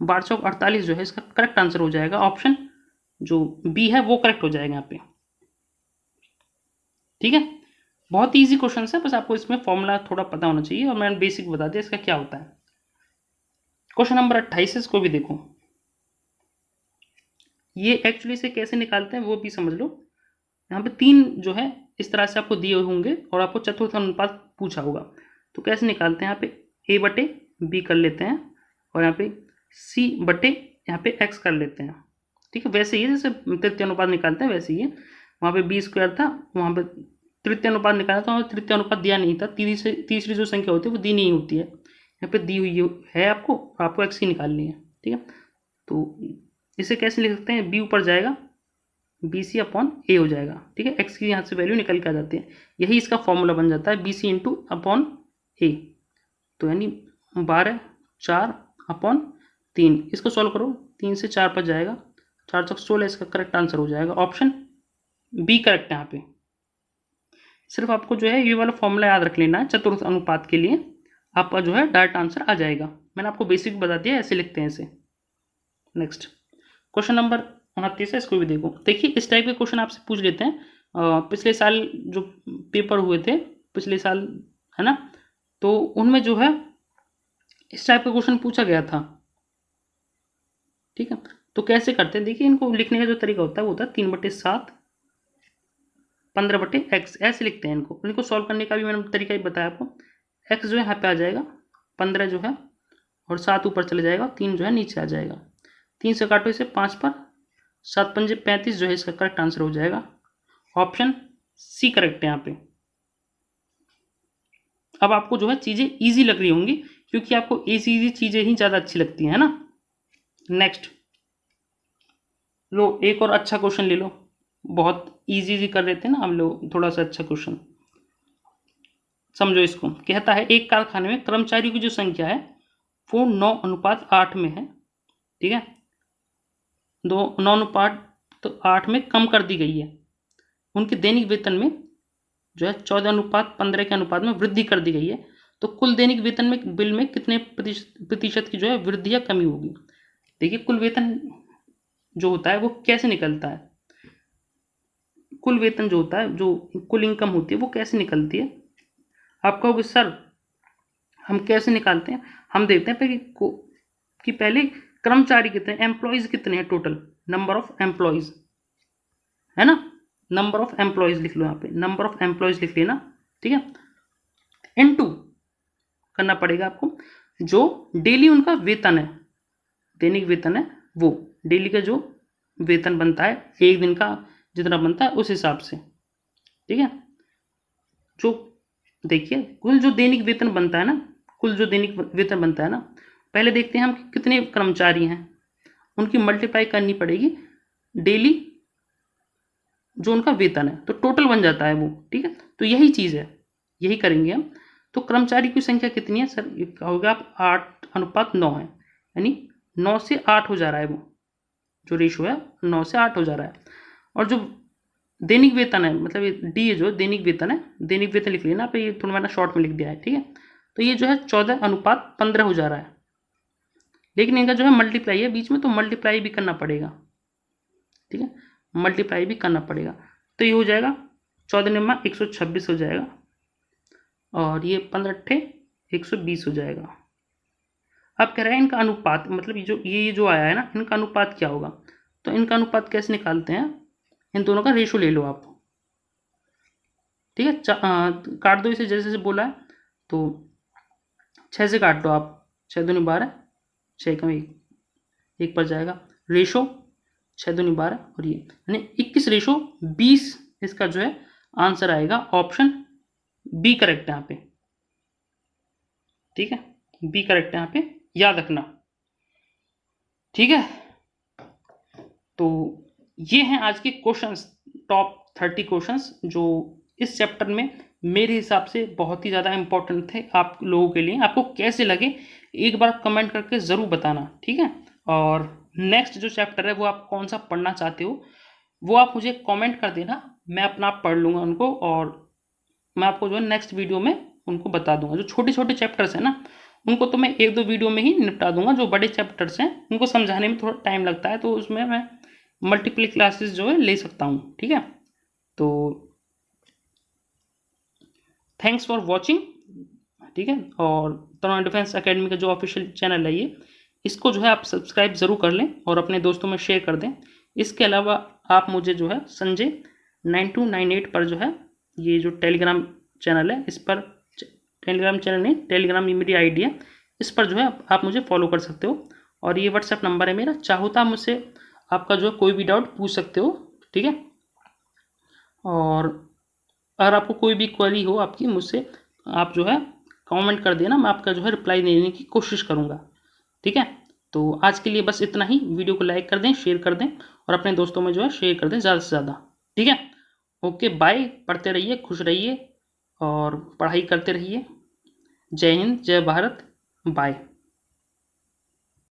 12 चौक 48 जो है इसका करेक्ट आंसर हो जाएगा। ऑप्शन जो बी है वो करेक्ट हो जाएगा यहाँ पे। ठीक है, बहुत ईजी क्वेश्चन है, बस आपको इसमें फॉर्मूला थोड़ा पता होना चाहिए और मैंने बेसिक बता दिया इसका क्या होता है। क्वेश्चन नंबर 28 इसको भी देखो, ये एक्चुअली से कैसे निकालते हैं वो भी समझ लो। यहाँ पे 3 जो है इस तरह से आपको दिए होंगे और आपको चतुर्थ अनुपात पूछा होगा, तो कैसे निकालते हैं। यहाँ पे a/b कर लेते हैं और यहाँ पे c/ यहाँ पे x कर लेते हैं। ठीक है, वैसे ही जैसे तृतीय अनुपात निकालते हैं वैसे ही है। वहाँ पे b² था, वहाँ पे तृतीय अनुपात निकाला था, वहाँ तृतीय अनुपात दिया नहीं था। तीसरी जो संख्या होती है वो दी नहीं होती है, यहाँ पे दी हुई है आपको x की निकालनी है। ठीक है, तो इसे कैसे लिख सकते हैं, b ऊपर जाएगा, BC/A हो जाएगा। ठीक है, x की यहाँ से वैल्यू निकल के आ जाती है, यही इसका फॉर्मूला बन जाता है BC/A। तो यानी 12/4/3। इसको सॉल्व करो, 3 से 4 पर जाएगा, 4 तक 16, इसका करेक्ट आंसर हो जाएगा ऑप्शन बी करेक्ट है। यहाँ पे सिर्फ आपको जो है ये वाला फॉर्मूला याद रख लेना है, चतुर्थ अनुपात के लिए आपका जो है डायरेक्ट आंसर आ जाएगा। मैंने आपको बेसिक बता दिया, ऐसे लिखते हैं इसे। नेक्स्ट क्वेश्चन नंबर 29 है, इसको भी देखो। देखिए इस टाइप के क्वेश्चन आपसे पूछ लेते हैं। पिछले साल जो पेपर हुए थे पिछले साल, है ना, तो उनमें जो है इस टाइप का क्वेश्चन पूछा गया था। ठीक है, तो कैसे करते हैं, देखिए इनको लिखने का जो तरीका होता है वो होता है 3/7 15/x, ऐसे लिखते हैं इनको सॉल्व करने का भी मैंने तरीका ही बताया आपको। x जो है यहाँ पे आ जाएगा 15 जो है, और 7 ऊपर चले जाएगा, 3 जो है नीचे आ जाएगा। 3 से काटो इसे 5 पर, 7 पंजे 35 जो है इसका करेक्ट आंसर हो जाएगा। ऑप्शन सी करेक्ट है यहाँ पे। अब आपको जो है चीजें इजी लग रही होंगी, क्योंकि आपको इजी चीजें ही ज्यादा अच्छी लगती हैं, है ना। नेक्स्ट लो, एक और अच्छा क्वेश्चन ले लो, बहुत इजी कर देते हैं ना हम लोग, थोड़ा सा अच्छा क्वेश्चन समझो इसको। कहता है एक कारखाने में कर्मचारियों की जो संख्या है वो 9:8 में है। ठीक है, 9:8 में कम कर दी गई है। उनके दैनिक वेतन में जो है 14:15 के अनुपात में वृद्धि कर दी गई है। तो कुल दैनिक वेतन में बिल में कितने प्रतिशत की जो है वृद्धि या कमी होगी। देखिए कुल वेतन जो होता है वो कैसे निकलता है, कुल वेतन जो होता है, जो कुल इनकम होती है वो कैसे निकलती है। आप कहोगे सर हम कैसे निकालते हैं, हम देखते हैं कि पहले कर्मचारी कितने, एम्प्लॉयज कितने हैं, टोटल नंबर ऑफ एम्प्लॉयज, है ना, नंबर ऑफ एम्प्लॉयज लिख लो, यहाँ पे नंबर ऑफ एम्प्लॉयज लिख लेना। ठीक है, इनटू करना पड़ेगा आपको जो डेली उनका वेतन है, दैनिक वेतन है, वो डेली का जो वेतन बनता है एक दिन का जितना बनता है उस हिसाब से। ठीक है, जो देखिए कुल जो दैनिक वेतन बनता है ना, कुल जो दैनिक वेतन बनता है ना, पहले देखते हैं हम कितने कर्मचारी हैं, उनकी मल्टीप्लाई करनी पड़ेगी डेली जो उनका वेतन है, तो टोटल बन जाता है वो। ठीक है, तो यही चीज़ है, यही करेंगे हम। तो कर्मचारी की संख्या कितनी है सर, ये कहोगे आप 8:9 है, यानी 9 से 8 हो जा रहा है, वो जो रेशो है 9 से 8 हो जा रहा है। और जो दैनिक वेतन है, मतलब ये डी जो दैनिक वेतन है, दैनिक वेतन लिख लेना, पे ये थोड़ा मैंने शॉर्ट में लिख दिया है। ठीक है, तो ये जो है 14:15 हो जा रहा है, लेकिन इनका जो है मल्टीप्लाई है बीच में, तो मल्टीप्लाई भी करना पड़ेगा। ठीक है, मल्टीप्लाई भी करना पड़ेगा, तो ये हो जाएगा 14 × 126 हो जाएगा, और ये 15 × 120 हो जाएगा। अब कह रहे हैं इनका अनुपात, मतलब ये जो आया है ना, इनका अनुपात क्या होगा। तो इनका अनुपात कैसे निकालते हैं, इन दोनों का रेशो ले लो आप। ठीक है, काट दो इसे जैसे जैसे बोला है, तो 6 से काट दो आप, 6 दूनी 12, 6 कम 1 पर जाएगा, रेशो 6 दूनी 12 और ये यानी 21:20 इसका जो है आंसर आएगा। ऑप्शन बी करेक्ट है यहाँ पे। ठीक है, बी करेक्ट है यहाँ पे, याद रखना। ठीक है, तो ये हैं आज के क्वेश्चंस, टॉप 30 क्वेश्चंस जो इस चैप्टर में मेरे हिसाब से बहुत ही ज़्यादा इंपॉर्टेंट थे आप लोगों के लिए। आपको कैसे लगे एक बार कमेंट करके ज़रूर बताना। ठीक है, और नेक्स्ट जो चैप्टर है वो आप कौन सा पढ़ना चाहते हो वो आप मुझे कमेंट कर देना, मैं अपना आप पढ़ लूँगा उनको, और मैं आपको जो है नेक्स्ट वीडियो में उनको बता दूंगा। जो छोटे छोटे चैप्टर्स हैं ना उनको तो मैं 1-2 वीडियो में ही निपटा दूंगा, जो बड़े चैप्टर्स हैं उनको समझाने में थोड़ा टाइम लगता है, तो उसमें मैं मल्टीपल क्लासेस जो है ले सकता हूँ। ठीक है, तो थैंक्स फॉर वॉचिंग, ठीक है। और तरुण डिफेंस एकेडमी का जो ऑफिशियल चैनल है ये, इसको जो है आप सब्सक्राइब ज़रूर कर लें और अपने दोस्तों में शेयर कर दें। इसके अलावा आप मुझे जो है संजय 9298 पर जो है ये जो टेलीग्राम चैनल है, इस पर, टेलीग्राम चैनल नहीं, टेलीग्राम ये मेरी आईडी है, इस पर जो है आप मुझे फॉलो कर सकते हो। और ये व्हाट्सएप नंबर है मेरा, चाहो तो आप मुझसे आपका जो है कोई भी डाउट पूछ सकते हो, ठीक है। और अगर आपको कोई भी क्वेरी हो आपकी मुझसे, आप जो है कमेंट कर देना, मैं आपका जो है रिप्लाई देने की कोशिश करूँगा, ठीक है। तो आज के लिए बस इतना ही। वीडियो को लाइक कर दें, शेयर कर दें और अपने दोस्तों में जो है शेयर कर दें ज़्यादा से ज़्यादा, ठीक है। ओके बाय, पढ़ते रहिए, खुश रहिए और पढ़ाई करते रहिए। जय हिंद, जय भारत, बाय।